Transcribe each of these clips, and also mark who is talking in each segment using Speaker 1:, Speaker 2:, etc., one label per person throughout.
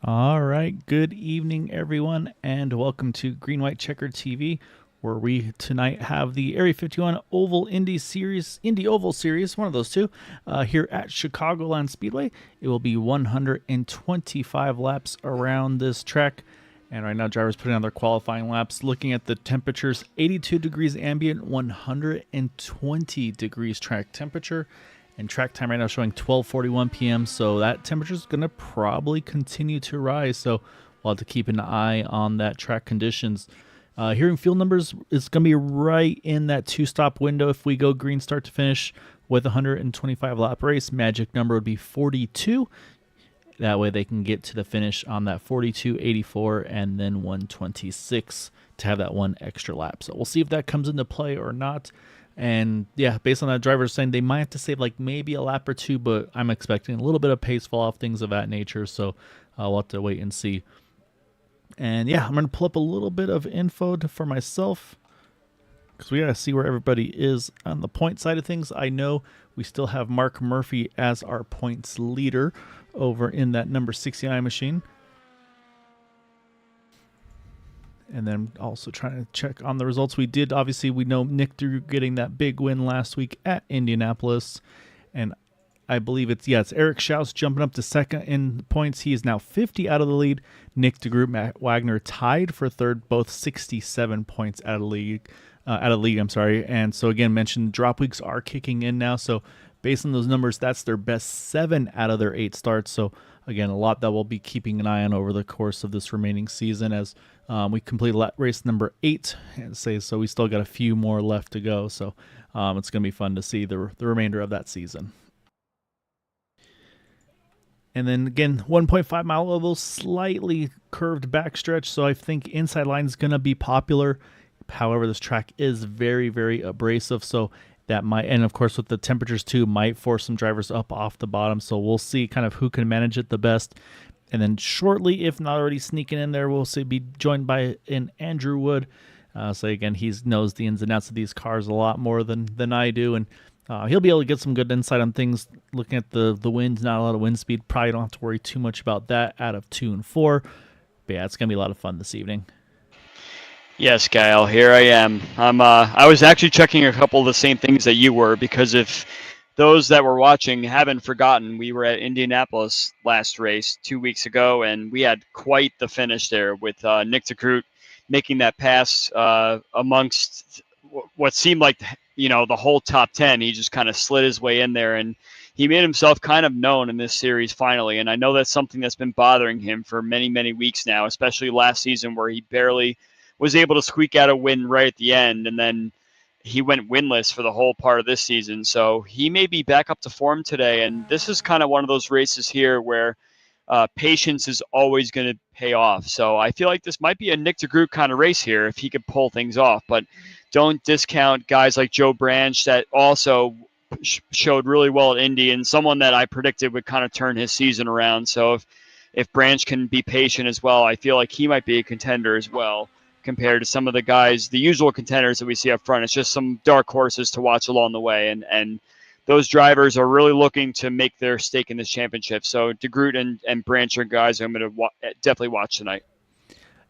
Speaker 1: All right, good evening, everyone, and welcome to Green White Checker TV, where we tonight have the Area 51 Oval Indy Oval Series, one of those two, here at Chicagoland Speedway. It will be 125 laps around this track, and right now drivers putting on their qualifying laps. Looking at the temperatures, 82 degrees ambient, 120 degrees track temperature. And track time right now showing 12:41 p.m. So that temperature is going to probably continue to rise. So we'll have to keep an eye on that track conditions. Hearing field numbers is going to be right in that two-stop window if we go green start to finish with a 125 lap race. Magic number would be 42. That way they can get to the finish on that 42.84 and then 126 to have that one extra lap. So we'll see if that comes into play or not. And yeah, based on that, driver's saying they might have to save like maybe a lap or two, but I'm expecting a little bit of pace fall off, things of that nature. So we'll have to wait and see. And yeah, I'm going to pull up a little bit of info for myself because we got to see where everybody is on the point side of things. I know we still have Mark Murphy as our points leader over in that number 69 machine. And then also trying to check on the results. We know Nick Drew getting that big win last week at Indianapolis. And I believe it's Eric Schaus jumping up to second in points. He is now 50 out of the lead. Nick DeGroot, Matt Wagner tied for third, both 67 points out of the league. And so again, mentioned drop weeks are kicking in now. So based on those numbers, that's their best 7 out of their 8 starts. So again, a lot that we'll be keeping an eye on over the course of this remaining season as we complete race number 8. So we still got a few more left to go. So it's going to be fun to see the remainder of that season. And then again, 1.5 mile oval, slightly curved backstretch. So I think inside line is going to be popular. However, this track is very, very abrasive. So that might, and of course with the temperatures too, might force some drivers up off the bottom. So we'll see kind of who can manage it the best. And then shortly, if not already sneaking in there, we'll be joined by an Andrew Wood. So again, he knows the ins and outs of these cars a lot more than I do. And he'll be able to get some good insight on things. Looking at the wind, not a lot of wind speed. Probably don't have to worry too much about that out of 2 and 4. But yeah, it's going to be a lot of fun this evening.
Speaker 2: Yes, Kyle, here I am. I was actually checking a couple of the same things that you were, because if those that were watching haven't forgotten, we were at Indianapolis last race 2 weeks ago, and we had quite the finish there with Nick DeGroot making that pass amongst what seemed like, the whole top 10. He just kind of slid his way in there, and he made himself kind of known in this series finally. And I know that's something that's been bothering him for many, many weeks now, especially last season where he barely was able to squeak out a win right at the end, and then he went winless for the whole part of this season. So he may be back up to form today, and this is kind of one of those races here where patience is always going to pay off. So I feel like this might be a Nick DeGroot kind of race here if he could pull things off, but don't discount guys like Joe Branch that also showed really well at Indy, and someone that I predicted would kind of turn his season around. So if Branch can be patient as well, I feel like he might be a contender as well, compared to some of the guys, the usual contenders that we see up front. It's just some dark horses to watch along the way. And those drivers are really looking to make their stake in this championship. So DeGroot and Branch are guys I'm going to definitely watch tonight.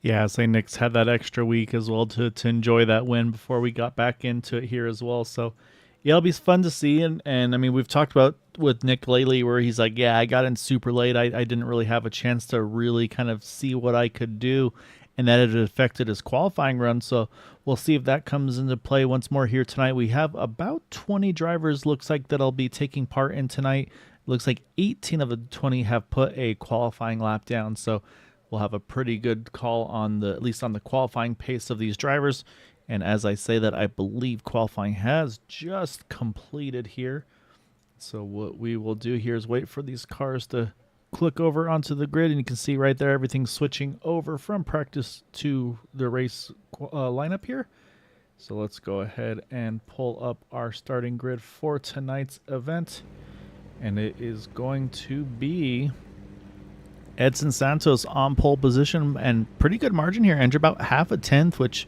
Speaker 1: Yeah, say Nick's had that extra week as well to enjoy that win before we got back into it here as well. So yeah, it'll be fun to see. And I mean, we've talked about with Nick lately where he's like, yeah, I got in super late. I didn't really have a chance to really kind of see what I could do, and that it affected his qualifying run. So we'll see if that comes into play once more here tonight. We have about 20 drivers, looks like, that'll be taking part in tonight. It looks like 18 of the 20 have put a qualifying lap down. So we'll have a pretty good call on at least on the qualifying pace of these drivers. And as I say that, I believe qualifying has just completed here. So what we will do here is wait for these cars to click over onto the grid, and you can see right there everything's switching over from practice to the race lineup here. So let's go ahead and pull up our starting grid for tonight's event, and it is going to be Edson Santos on pole position, and pretty good margin here, Andrew, about half a tenth, which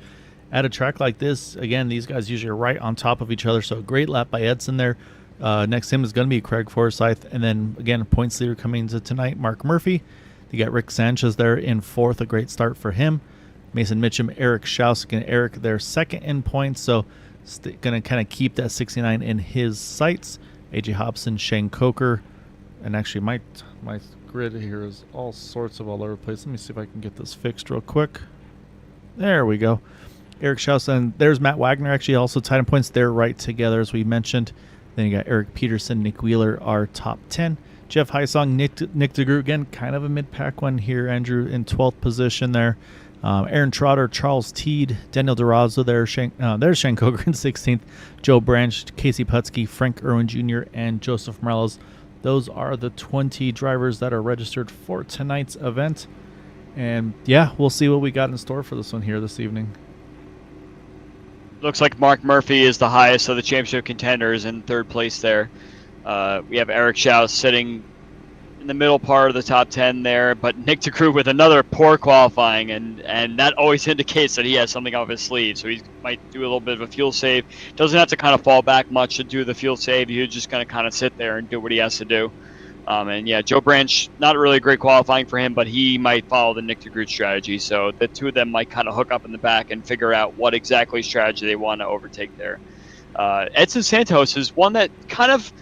Speaker 1: at a track like this, again, these guys usually are right on top of each other. So great lap by Edson there. Next to him is going to be Craig Forsyth. And then, again, points leader coming into tonight, Mark Murphy. You got Rick Sanchez there in fourth, a great start for him. Mason Mitchum, Eric Schausik, and Eric there second in points, so going to kind of keep that 69 in his sights. AJ Hobson, Shane Coker, and actually my grid here is all sorts of all over the place. Let me see if I can get this fixed real quick. There we go. Eric Schausik, and there's Matt Wagner actually also tied in points. They're right together as we mentioned. Then you got Eric Peterson, Nick Wheeler are top 10. Jeff Heisong, Nick DeGroot, again, kind of a mid-pack one here. Andrew in 12th position there. Aaron Trotter, Charles Teed, Daniel DeRosa there. There's Shane Coker in 16th. Joe Branch, Casey Putsky, Frank Irwin Jr., and Joseph Morales. Those are the 20 drivers that are registered for tonight's event. And, yeah, we'll see what we got in store for this one here this evening.
Speaker 2: Looks like Mark Murphy is the highest of the championship contenders in third place there. We have Eric Schaus sitting in the middle part of the top 10 there, but Nick DeGroot with another poor qualifying, and that always indicates that he has something off his sleeve. So he might do a little bit of a fuel save. Doesn't have to kind of fall back much to do the fuel save. He's just going to kind of sit there and do what he has to do. And yeah, Joe Branch, not really a great qualifying for him, but he might follow the Nick DeGroot strategy. So the two of them might kind of hook up in the back and figure out what exactly strategy they want to overtake there. Edson Santos is one that kind of,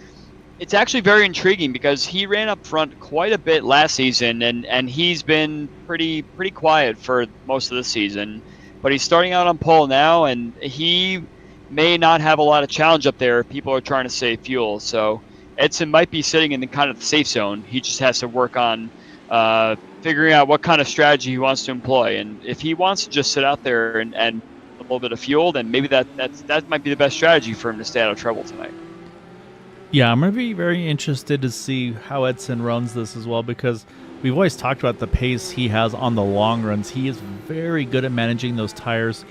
Speaker 2: it's actually very intriguing because he ran up front quite a bit last season, and he's been pretty quiet for most of the season. But he's starting out on pole now, and he may not have a lot of challenge up there if people are trying to save fuel. So Edson might be sitting in the kind of safe zone. He just has to work on figuring out what kind of strategy he wants to employ. And if he wants to just sit out there and a little bit of fuel, then maybe that might be the best strategy for him to stay out of trouble tonight.
Speaker 1: Yeah, I'm going to be very interested to see how Edson runs this as well, because we've always talked about the pace he has on the long runs. He is very good at managing those tires.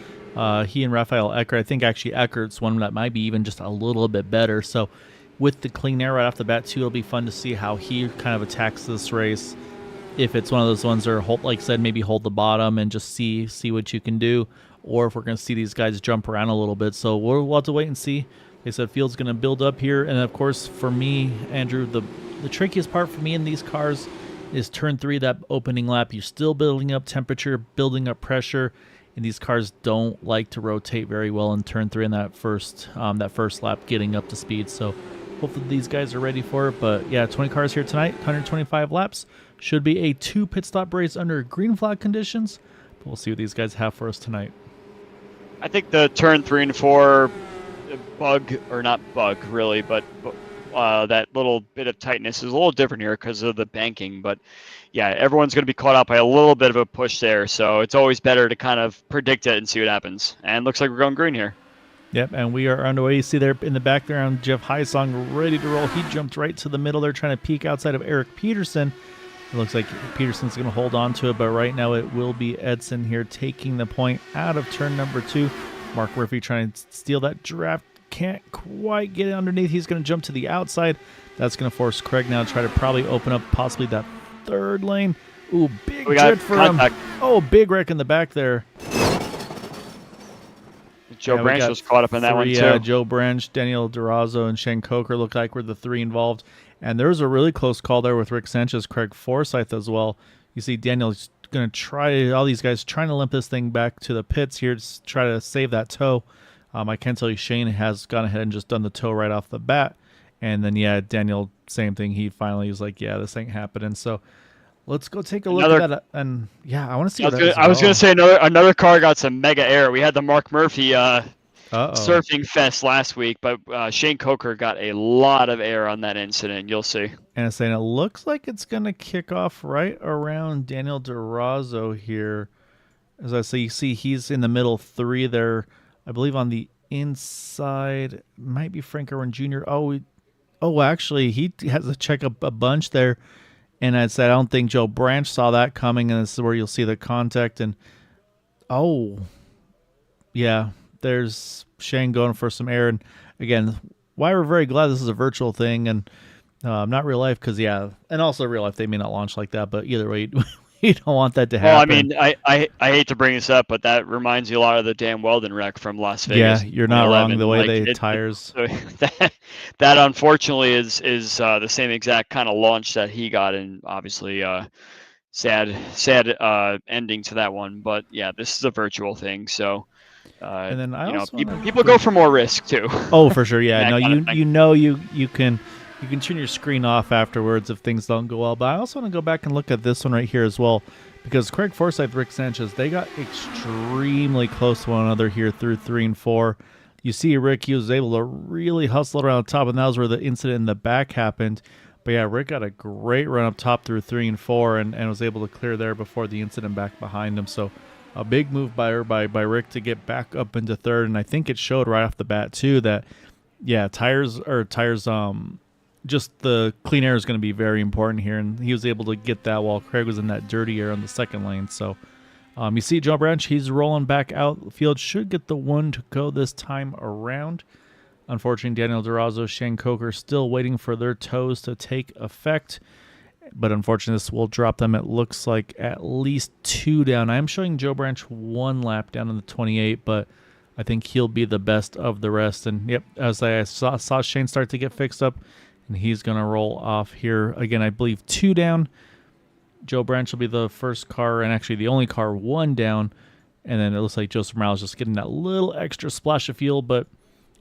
Speaker 1: He and Raphael Eckert, I think actually Eckert's one that might be even just a little bit better. So with the clean air right off the bat too, it'll be fun to see how he kind of attacks this race. If it's one of those ones where, like I said, maybe hold the bottom and just see what you can do, or if we're going to see these guys jump around a little bit. So we'll have to wait and see. Like I said, field's going to build up here, and of course for me, Andrew, the trickiest part for me in these cars is turn 3, that opening lap. You're still building up temperature, building up pressure, and these cars don't like to rotate very well in turn 3 in that first lap getting up to speed. So hopefully these guys are ready for it. But yeah, 20 cars here tonight, 125 laps. Should be a 2 pit stop race under green flag conditions. But we'll see what these guys have for us tonight.
Speaker 2: I think the turn 3 and 4 bug, or not bug really, but that little bit of tightness is a little different here because of the banking. But yeah, everyone's going to be caught up by a little bit of a push there. So it's always better to kind of predict it and see what happens. And looks like we're going green here.
Speaker 1: Yep, and we are underway. You see there in the back there on Jeff Heisong ready to roll. He jumped right to the middle there trying to peek outside of Eric Peterson. It looks like Peterson's going to hold on to it, but right now it will be Edson here taking the point out of turn number 2. Mark Murphy trying to steal that draft. Can't quite get it underneath. He's going to jump to the outside. That's going to force Craig now to try to probably open up possibly that third lane. Ooh, big jet for contact. Him. Oh, big wreck in the back there.
Speaker 2: Joe Branch was caught up in that one, too.
Speaker 1: Yeah, Joe Branch, Daniel DeRosa, and Shane Coker look like were the 3 involved. And there was a really close call there with Rick Sanchez, Craig Forsyth as well. You see Daniel's going to try, all these guys trying to limp this thing back to the pits here to try to save that toe. I can tell you Shane has gone ahead and just done the toe right off the bat. And then, yeah, Daniel, same thing. He finally was like, yeah, this ain't happening. So let's go take a look at that. And, yeah, I want to see
Speaker 2: I was going to say another car got some mega air. We had the Mark Murphy surfing fest last week, but Shane Coker got a lot of air on that incident. You'll see.
Speaker 1: And it's saying it looks like it's going to kick off right around Daniel DeRosa here. As I say, you see he's in the middle 3 there. I believe on the inside might be Frank Irwin Jr. Actually, he has to check up a bunch there. And I said, I don't think Joe Branch saw that coming, and this is where you'll see the contact. And yeah, there's Shane going for some air. And again, why we're very glad this is a virtual thing and not real life, because yeah, and also real life they may not launch like that, but either way. You don't want that to happen.
Speaker 2: Well, I mean, I hate to bring this up, but that reminds you a lot of the Dan Weldon wreck from Las Vegas.
Speaker 1: Yeah, you're not wrong. The way tires.
Speaker 2: That unfortunately is the same exact kind of launch that he got, and obviously sad ending to that one. But yeah, this is a virtual thing, so
Speaker 1: And then I also want
Speaker 2: people go for more risk too.
Speaker 1: Oh, for sure, yeah.
Speaker 2: That
Speaker 1: No,
Speaker 2: kind of thing.
Speaker 1: you can turn your screen off afterwards if things don't go well. But I also want to go back and look at this one right here as well, because Craig Forsyth, Rick Sanchez, they got extremely close to one another here through 3 and 4. You see, Rick, he was able to really hustle around the top, and that was where the incident in the back happened. But yeah, Rick got a great run up top through 3 and 4, and was able to clear there before the incident back behind him. So a big move by Rick to get back up into third, and I think it showed right off the bat too that tires just the clean air is going to be very important here, and he was able to get that while Craig was in that dirty air on the second lane. So you see Joe Branch, he's rolling back outfield, should get the one to go this time around. Unfortunately, Daniel Durazo, Shane Coker still waiting for their toes to take effect. But unfortunately, this will drop them, it looks like, at least 2 down. I am showing Joe Branch 1 lap down in the 28, but I think he'll be the best of the rest. And, yep, as I saw Shane start to get fixed up, and he's going to roll off here. Again, I believe 2 down. Joe Branch will be the first car, and actually the only car 1 down. And then it looks like Joseph Morales just getting that little extra splash of fuel, but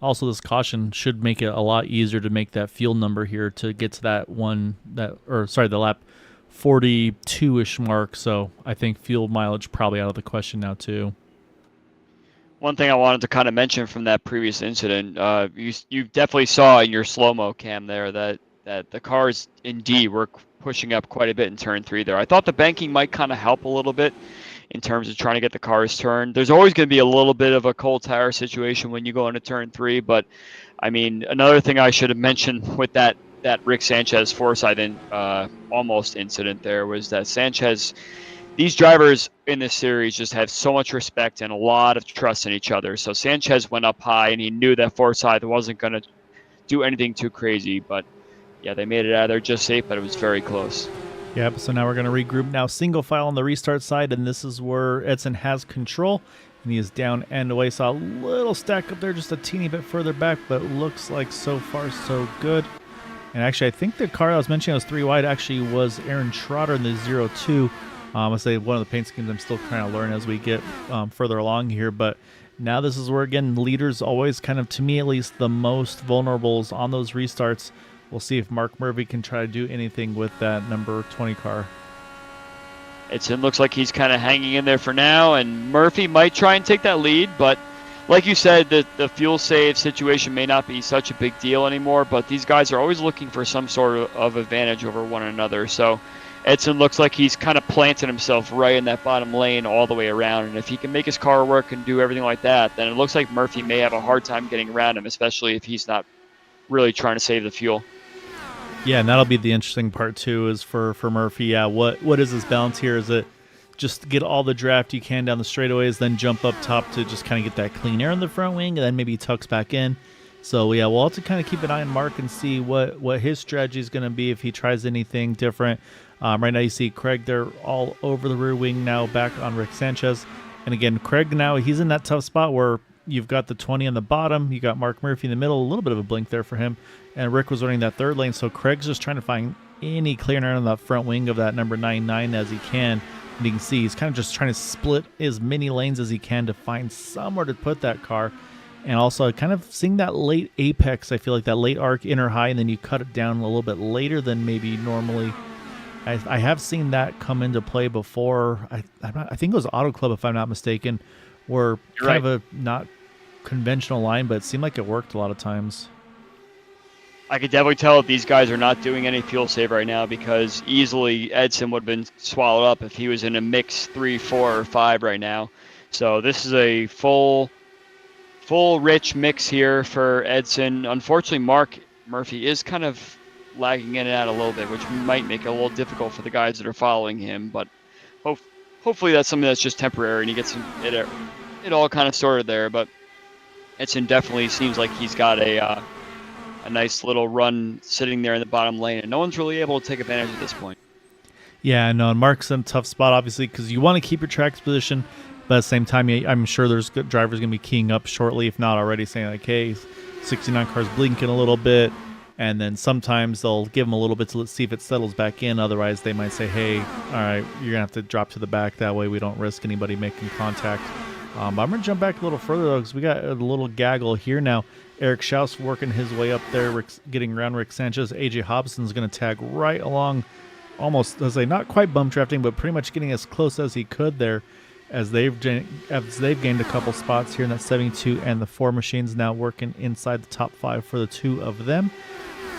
Speaker 1: also this caution should make it a lot easier to make that fuel number here to get to the lap 42-ish mark. So I think fuel mileage probably out of the question now too.
Speaker 2: One thing I wanted to kind of mention from that previous incident, you definitely saw in your slow-mo cam there that the cars indeed were pushing up quite a bit in turn 3 there. I thought the banking might kind of help a little bit in terms of trying to get the cars turned. There's always going to be a little bit of a cold tire situation when you go into turn 3, but I mean, another thing I should have mentioned with that Rick Sanchez Forsyth almost incident there was that Sanchez, these drivers in this series just have so much respect and a lot of trust in each other. So Sanchez went up high, and he knew that Forsyth wasn't going to do anything too crazy, but yeah, they made it out of there just safe, but it was very close.
Speaker 1: Yep, so now we're going to regroup now. Single file on the restart side, and this is where Edson has control, and he is down and away. Saw a little stack up there, just a teeny bit further back, but looks like so far so good. And actually, I think the car I was mentioning was 3 wide actually was Aaron Trotter in the 0-2. I say one of the paint schemes I'm still trying to learn as we get further along here, but now this is where, again, leaders always kind of, to me at least, the most vulnerables on those restarts. We'll see if Mark Murphy can try to do anything with that number 20 car.
Speaker 2: It looks like he's kind of hanging in there for now, and Murphy might try and take that lead, but like you said, the fuel save situation may not be such a big deal anymore, but these guys are always looking for some sort of advantage over one another. So Edson looks like he's kind of planted himself right in that bottom lane all the way around, and if he can make his car work and do everything like that, then it looks like Murphy may have a hard time getting around him, especially if he's not really trying to save the fuel.
Speaker 1: Yeah, and that'll be the interesting part too, is for Murphy. Yeah, what is his balance here? Is it just get all the draft you can down the straightaways, then jump up top to just kind of get that clean air in the front wing, and then maybe he tucks back in? So yeah, we'll have to kind of keep an eye on Mark and see what his strategy is going to be if he tries anything different. Right now you see Craig there all over the rear wing now, back on Rick Sanchez. And again, Craig now, he's in that tough spot where you've got the 20 on the bottom, you got Mark Murphy in the middle, a little bit of a blink there for him, and Rick was running that third lane, so Craig's just trying to find any clear air on that front wing of that number 99 as he can. And you can see he's kind of just trying to split as many lanes as he can to find somewhere to put that car. And also kind of seeing that late apex, I feel like that late arc inner high, and then you cut it down a little bit later than maybe normally. I have seen that come into play before. I think it was Auto Club, if I'm not mistaken, where kind of a not conventional line, but it seemed like it worked a lot of times.
Speaker 2: I could definitely tell that these guys are not doing any fuel save right now, because easily Edson would have been swallowed up if he was in a mix 3, 4, or 5 right now. So this is a full rich mix here for Edson. Unfortunately, Mark Murphy is kind of lagging in and out a little bit, which might make it a little difficult for the guys that are following him. But hopefully that's something that's just temporary and he gets it all kind of sorted there. But Edson definitely seems like he's got a nice little run sitting there in the bottom lane, and no one's really able to take advantage at this point.
Speaker 1: Yeah, no, and Mark's in a tough spot, obviously, because you want to keep your track position, but at the same time, I'm sure there's good drivers going to be keying up shortly, if not already, saying like, hey, 69 car's blinking a little bit. And then sometimes they'll give them a little bit to see if it settles back in. Otherwise, they might say, hey, all right, you're going to have to drop to the back. That way we don't risk anybody making contact. I'm going to jump back a little further, though, because we got a little gaggle here now. Eric Schaus working his way up there, getting around Rick Sanchez. AJ Hobson's going to tag right along, almost, let's say, not quite bump drafting, but pretty much getting as close as he could there as they've gained a couple spots here in that 72, and the 4 machines now working inside the top 5 for the 2 of them.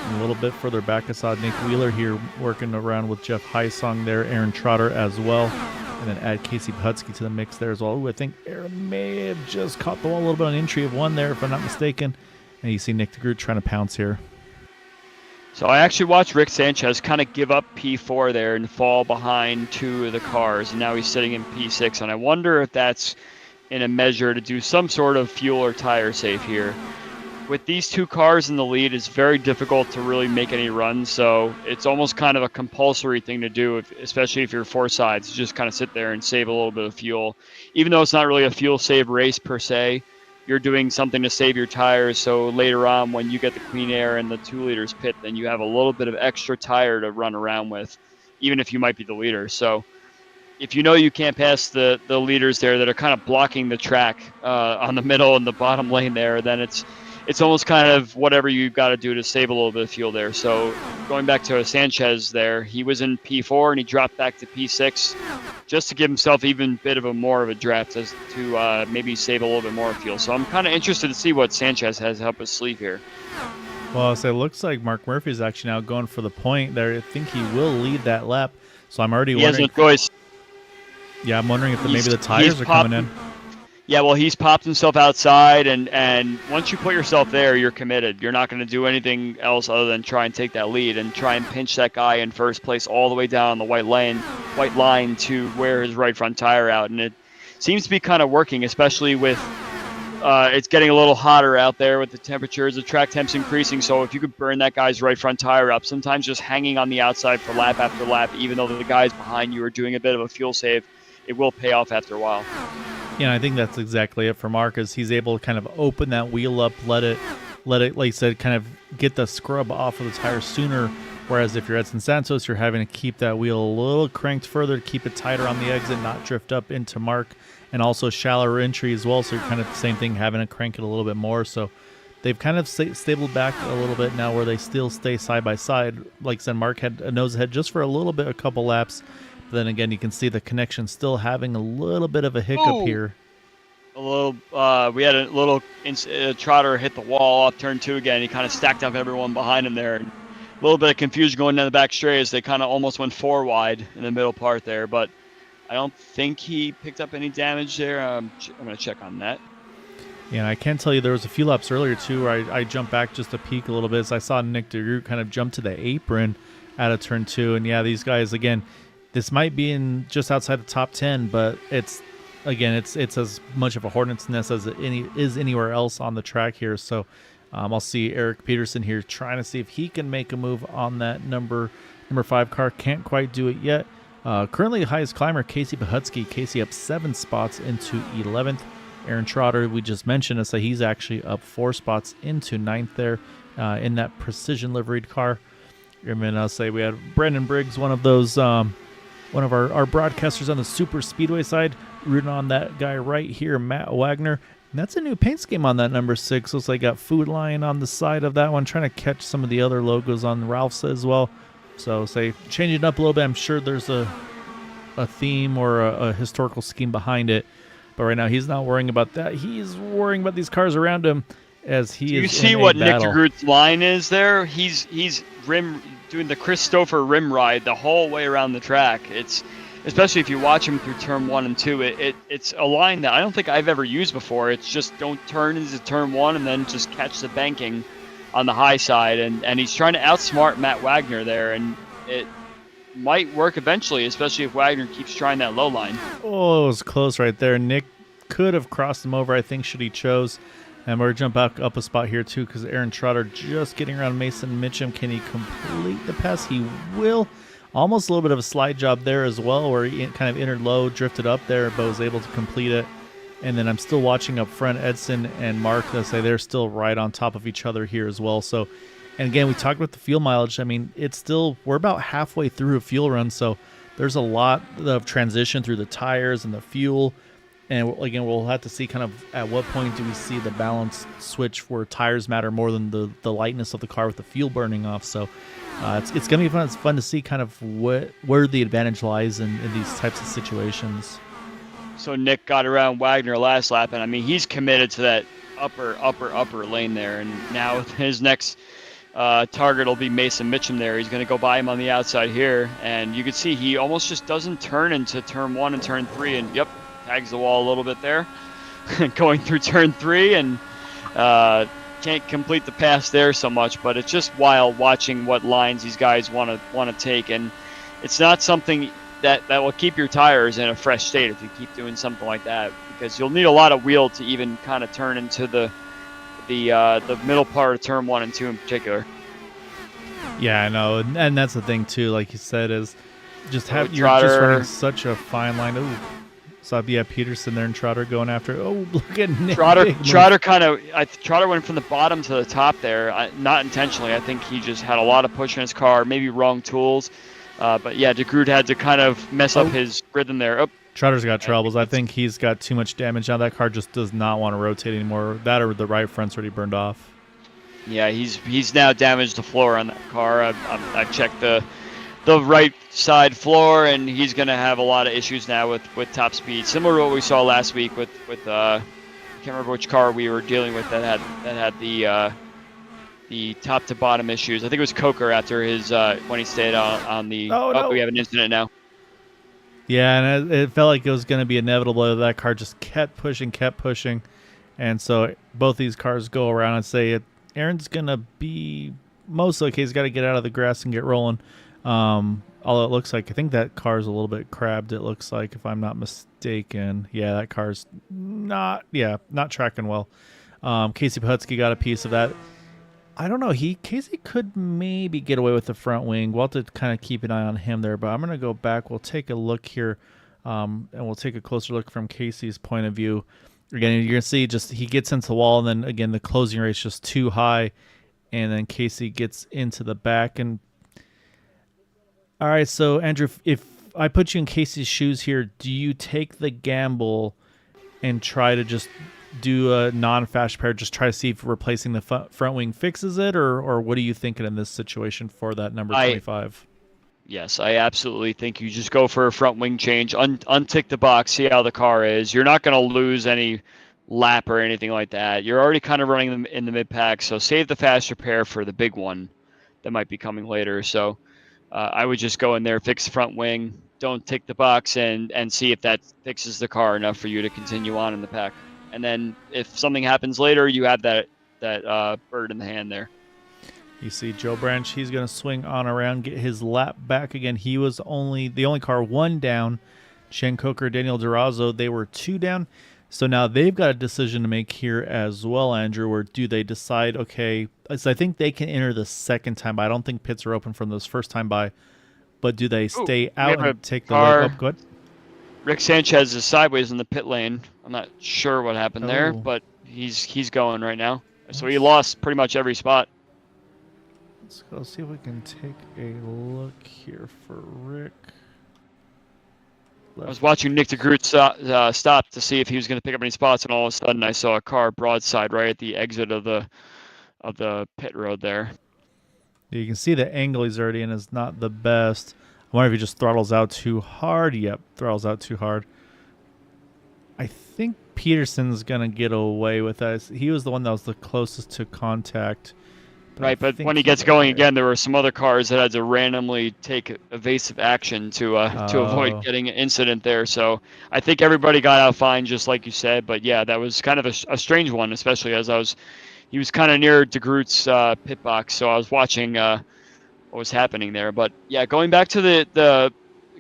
Speaker 1: And a little bit further back, I saw Nick Wheeler here working around with Jeff Heisong there, Aaron Trotter as well. And then add Casey Putsky to the mix there as well. Ooh, I think Aaron may have just caught the wall a little bit on entry of 1 there, if I'm not mistaken. And you see Nick DeGroot trying to pounce here.
Speaker 2: So I actually watched Rick Sanchez kind of give up P4 there and fall behind 2 of the cars. And now he's sitting in P6. And I wonder if that's in a measure to do some sort of fuel or tire save here. With these 2 cars in the lead, it's very difficult to really make any runs, so it's almost kind of a compulsory thing to do, especially if you're 4 sides, just kind of sit there and save a little bit of fuel. Even though it's not really a fuel save race per se, you're doing something to save your tires, so later on when you get the clean air and the 2 liters pit, then you have a little bit of extra tire to run around with, even if you might be the leader. So if you know you can't pass the leaders there that are kind of blocking the track on the middle and the bottom lane there, then it's almost kind of whatever you've got to do to save a little bit of fuel there. So going back to Sanchez there, he was in P4 and he dropped back to P6 just to give himself even bit of a more of a draft as to maybe save a little bit more fuel. So I'm kind of interested to see what Sanchez has up his sleeve here.
Speaker 1: Well, so it looks like Mark Murphy's actually now going for the point there. I think he will lead that lap. So I'm already wondering.
Speaker 2: He has no choice.
Speaker 1: Yeah, I'm wondering if maybe the tires are coming in.
Speaker 2: Yeah, well, he's popped himself outside, and once you put yourself there, you're committed. You're not going to do anything else other than try and take that lead and try and pinch that guy in first place all the way down the white line to wear his right front tire out. And it seems to be kind of working, especially with it's getting a little hotter out there with the temperatures. The track temp's increasing, so if you could burn that guy's right front tire up, sometimes just hanging on the outside for lap after lap, even though the guys behind you are doing a bit of a fuel save, it will pay off after a while.
Speaker 1: Yeah, I think that's exactly it for Mark, is he's able to kind of open that wheel up, let it, like you said, kind of get the scrub off of the tire sooner. Whereas if you're Edson Santos, you're having to keep that wheel a little cranked further to keep it tighter on the exit, not drift up into Mark, and also shallower entry as well. So you're kind of the same thing, having to crank it a little bit more. So they've kind of stabled back a little bit now where they still stay side by side. Like I said, Mark had a nose ahead just for a little bit, a couple laps. But then again, you can see the connection still having a little bit of a hiccup here.
Speaker 2: A little, we had a little Trotter hit the wall off turn 2 again. He kind of stacked up everyone behind him there. And a little bit of confusion going down the back straight as they kind of almost went 4 wide in the middle part there. But I don't think he picked up any damage there. I'm going to check on that.
Speaker 1: Yeah, I can tell you there was a few laps earlier too where I jumped back just to peek a little bit as I saw Nick DeGroot kind of jump to the apron out of turn 2. And yeah, these guys, again, this might be in just outside the top 10, but it's as much of a hornet's nest as it is anywhere else on the track here. So I'll see Eric Peterson here trying to see if he can make a move on that number 5 car. Can't quite do it yet. Currently the highest climber, Casey Pahutsky. Casey up 7 spots into 11th. Aaron Trotter, we just mentioned, so he's actually up 4 spots into 9th there in that precision liveried car. And then I'll say we had Brendan Briggs, one of those, one of our broadcasters on the super speedway side, rooting on that guy right here, Matt Wagner. And that's a new paint scheme on that number 6. Looks like got Food Lion on the side of that one, trying to catch some of the other logos on Ralph's as well. So say change it up a little bit. I'm sure there's a theme or a historical scheme behind it. But right now he's not worrying about that. He's worrying about these cars around him as he is.
Speaker 2: You see what Nick DeGroot's line is there? He's doing the Chris Stouffer rim ride the whole way around the track. It's especially if you watch him through turn 1 and 2. It's a line that I don't think I've ever used before. It's just don't turn into turn 1 and then just catch the banking on the high side. And he's trying to outsmart Matt Wagner there, and it might work eventually, especially if Wagner keeps trying that low line.
Speaker 1: Oh, it was close right there. Nick could have crossed him over, I think, should he chose. And we're going to jump back up a spot here, too, because Aaron Trotter just getting around Mason Mitchum. Can he complete the pass? He will. Almost a little bit of a slide job there as well, where he kind of entered low, drifted up there, but was able to complete it. And then I'm still watching up front Edson and Mark. They'll say they're still right on top of each other here as well. So And again, we talked about the fuel mileage. I mean, we're about halfway through a fuel run, so there's a lot of transition through the tires and the fuel. And again, we'll have to see kind of at what point do we see the balance switch where tires matter more than the lightness of the car with the fuel burning off. So it's going to be fun. It's fun to see kind of where the advantage lies in these types of situations.
Speaker 2: So Nick got around Wagner last lap, and I mean, he's committed to that upper lane there. And now his next target will be Mason Mitchum there. He's going to go by him on the outside here. And you can see he almost just doesn't turn into turn 1 and turn 3. And yep, tags the wall a little bit there. Going through turn 3 and can't complete the pass there so much. But it's just wild watching what lines these guys want to take. And it's not something that will keep your tires in a fresh state if you keep doing something like that, because you'll need a lot of wheel to even kind of turn into the middle part of turn 1 and 2 in particular.
Speaker 1: Yeah, I know, and that's the thing too. Like you said, is just you're just running such a fine line. Ooh, so Peterson there and Trotter going after. Oh, look at Nick.
Speaker 2: Trotter went from the bottom to the top there, not intentionally. I think he just had a lot of push in his car, maybe wrong tools. But yeah, De Groot had to kind of mess up his rhythm there. Oh.
Speaker 1: Trotter's got troubles. I think he's got too much damage now. That car just does not want to rotate anymore. That or the right front's already burned off.
Speaker 2: Yeah, he's now damaged the floor on that car. I've checked the right side floor, and he's going to have a lot of issues now with top speed. Similar to what we saw last week with I can't remember which car we were dealing with that had the top to bottom issues. I think it was Coker after his when he stayed on the.
Speaker 1: No.
Speaker 2: We have an incident now.
Speaker 1: Yeah, and it felt like it was going to be inevitable. That car just kept pushing, and so both these cars go around and say Aaron's going to be most okay. He's got to get out of the grass and get rolling. Although it looks like I think that car's a little bit crabbed. It looks like, if I'm not mistaken, yeah, that car's not tracking well. Casey Putsky got a piece of that. I don't know. Casey could maybe get away with the front wing. We'll have to kind of keep an eye on him there. But I'm going to go back. We'll take a look here, and we'll take a closer look from Casey's point of view. Again, you're going to see just he gets into the wall, and then, again, the closing rate's just too high, and then Casey gets into the back. And all right, so, Andrew, if I put you in Casey's shoes here, do you take the gamble and try to just do a non-fast repair, just try to see if replacing the front wing fixes it, or what are you thinking in this situation for that number 25?
Speaker 2: Yes, I absolutely think you just go for a front wing change, untick the box, see how the car is. You're not going to lose any lap or anything like that. You're already kind of running them in the mid-pack, so save the fast repair for the big one that might be coming later. So I would just go in there, fix the front wing, don't tick the box, and see if that fixes the car enough for you to continue on in the pack. And then if something happens later, you have that bird in the hand there.
Speaker 1: You see Joe Branch, he's going to swing on around, get his lap back again. He was the only car one down. Chen Coker, Daniel Durazo, they were 2 down. So now they've got a decision to make here as well, Andrew, where do they decide, okay, so I think they can enter the second time by. I don't think pits are open from this first time by, but do they stay out and take the leg up? Go ahead.
Speaker 2: Rick Sanchez is sideways in the pit lane. I'm not sure what happened there, but he's going right now. So he lost pretty much every spot.
Speaker 1: Let's go see if we can take a look here for Rick.
Speaker 2: I was watching Nick DeGroot stop to see if he was going to pick up any spots, and all of a sudden I saw a car broadside right at the exit of the pit road there.
Speaker 1: You can see the angle he's already in is not the best. I wonder if he just throttles out too hard. Yep, throttles out too hard. I think Peterson's going to get away with that. He was the one that was the closest to contact.
Speaker 2: Right, but when he gets going again, there were some other cars that had to randomly take evasive action to avoid getting an incident there. So I think everybody got out fine, just like you said. But yeah, that was kind of a strange one, especially as he was kind of near DeGroot's pit box, so I was watching what was happening there. But yeah, going back to the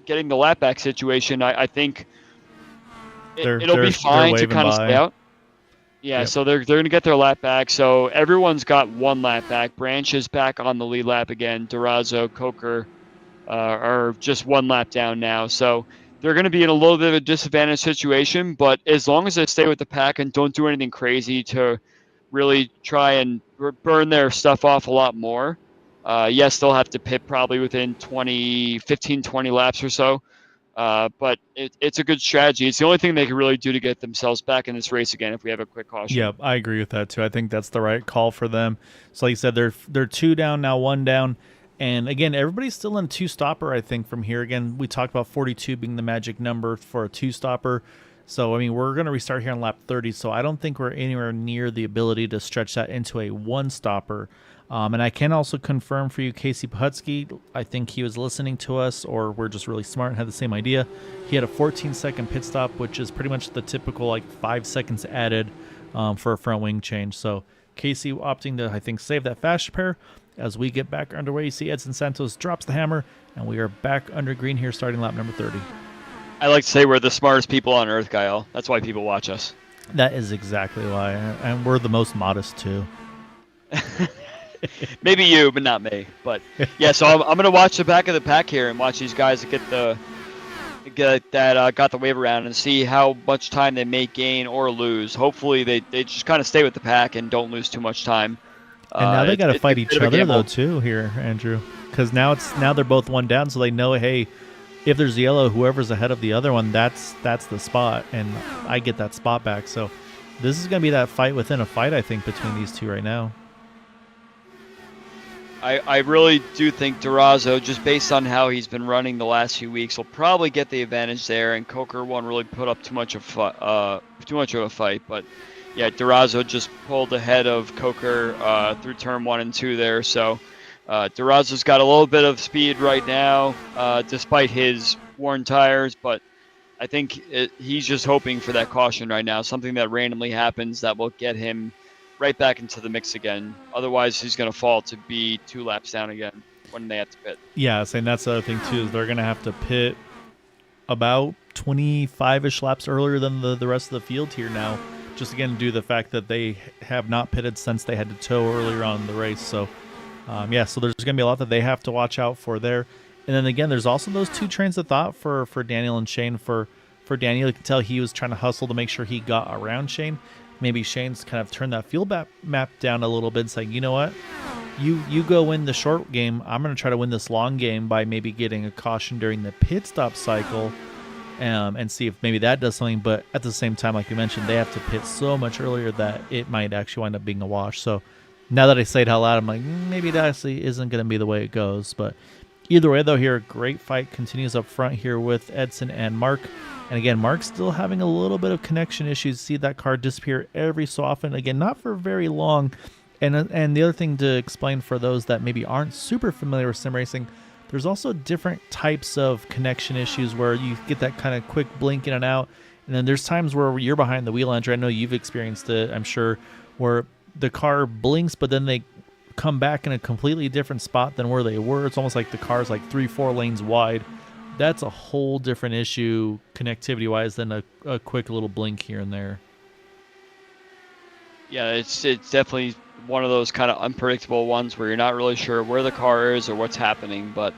Speaker 2: getting the lap back situation, I think it'll be fine to kind of stay out. Yeah, yep. So they're going to get their lap back. So everyone's got 1 lap back. Branch is back on the lead lap again. Durazo, Coker are just 1 lap down now. So they're going to be in a little bit of a disadvantaged situation. But as long as they stay with the pack and don't do anything crazy to really try and burn their stuff off a lot more. Yes, they'll have to pit probably within 15, 20 laps or so. But it's a good strategy. It's the only thing they can really do to get themselves back in this race again if we have a quick caution.
Speaker 1: Yeah, I agree with that too. I think that's the right call for them. So like you said, they're 2 down now, 1 down. And again, everybody's still in a 2-stopper, I think, from here. Again, we talked about 42 being the magic number for a 2-stopper. So, I mean, we're going to restart here on lap 30. So I don't think we're anywhere near the ability to stretch that into a 1-stopper. And I can also confirm for you, Casey Pahutsky, I think he was listening to us, or we're just really smart and had the same idea. He had a 14-second pit stop, which is pretty much the typical 5 seconds added for a front wing change. So Casey opting to, I think, save that fast repair. As we get back underway, you see Edson Santos drops the hammer, and we are back under green here starting lap number 30.
Speaker 2: I like to say we're the smartest people on earth, Kyle. That's why people watch us.
Speaker 1: That is exactly why. And we're the most modest, too.
Speaker 2: Maybe you, but not me. But yeah, so I'm going to watch the back of the pack here and watch these guys got the wave around and see how much time they may gain or lose. Hopefully they just kind of stay with the pack and don't lose too much time.
Speaker 1: And now they got to fight each other though too here, Andrew, because now they're both 1 down, so they know, hey, if there's yellow, whoever's ahead of the other one, that's the spot, and I get that spot back. So this is going to be that fight within a fight, I think, between these two right now.
Speaker 2: I really do think Durazo, just based on how he's been running the last few weeks, will probably get the advantage there, and Coker won't really put up too much of a fight. But yeah, Durazo just pulled ahead of Coker through turn 1 and 2 there. So Durazo's got a little bit of speed right now, despite his worn tires. But I think he's just hoping for that caution right now, something that randomly happens that will get him right back into the mix again. Otherwise, he's going to fall to be 2 laps down again when they have to pit.
Speaker 1: Yeah, and that's the other thing, too, is they're going to have to pit about 25-ish laps earlier than the rest of the field here now, just again due to the fact that they have not pitted since they had to tow earlier on in the race. So, so there's going to be a lot that they have to watch out for there. And then, again, there's also those 2 trains of thought for Daniel and Shane. For Daniel, you can tell he was trying to hustle to make sure he got around Shane. Maybe Shane's kind of turned that field map down a little bit, saying, you know what, you go win the short game. I'm going to try to win this long game by maybe getting a caution during the pit stop cycle and see if maybe that does something. But at the same time, like you mentioned, they have to pit so much earlier that it might actually wind up being a wash. So now that I say it out loud, I'm like, maybe that actually isn't going to be the way it goes. But either way, though, here, a great fight continues up front here with Edson and Mark. And again, Mark's still having a little bit of connection issues. See that car disappear every so often. Again, not for very long. And the other thing to explain for those that maybe aren't super familiar with sim racing, there's also different types of connection issues where you get that kind of quick blink in and out. And then there's times where you're behind the wheel, Andrew. I know you've experienced it, I'm sure, where the car blinks, but then they come back in a completely different spot than where they were. It's almost like the car's like 3-4 lanes wide. That's a whole different issue connectivity-wise than a quick little blink here and there.
Speaker 2: Yeah, it's definitely one of those kind of unpredictable ones where you're not really sure where the car is or what's happening. But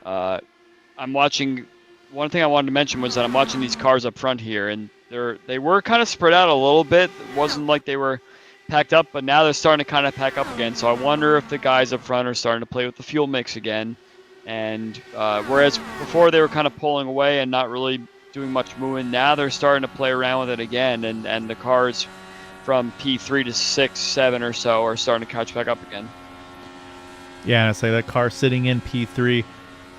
Speaker 2: I'm watching. One thing I wanted to mention was that I'm watching these cars up front here, and they were kind of spread out a little bit. It wasn't like they were packed up, but now they're starting to kind of pack up again. So I wonder if the guys up front are starting to play with the fuel mix again. And whereas before they were kind of pulling away and not really doing much moving, now they're starting to play around with it again. And the cars from P3 to 6, 7 or so are starting to catch back up again.
Speaker 1: Yeah, I say that car sitting in P3.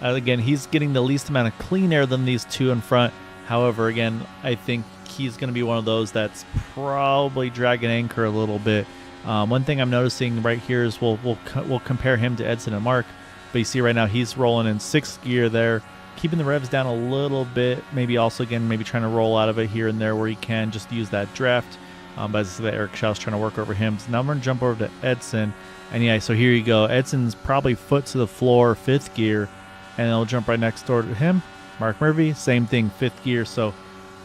Speaker 1: Again, he's getting the least amount of clean air than these 2 in front. However, again, I think he's going to be one of those that's probably dragging anchor a little bit. One thing I'm noticing right here is we'll compare him to Edson and Mark. But you see right now he's rolling in 6th gear there, keeping the revs down a little bit. Maybe also, again, maybe trying to roll out of it here and there where he can, just use that draft. But as I said, Eric Schau's trying to work over him. So now I'm going to jump over to Edson. And yeah, so here you go. Edson's probably foot to the floor, 5th gear. And I'll jump right next door to him. Mark Murphy, same thing, 5th gear. So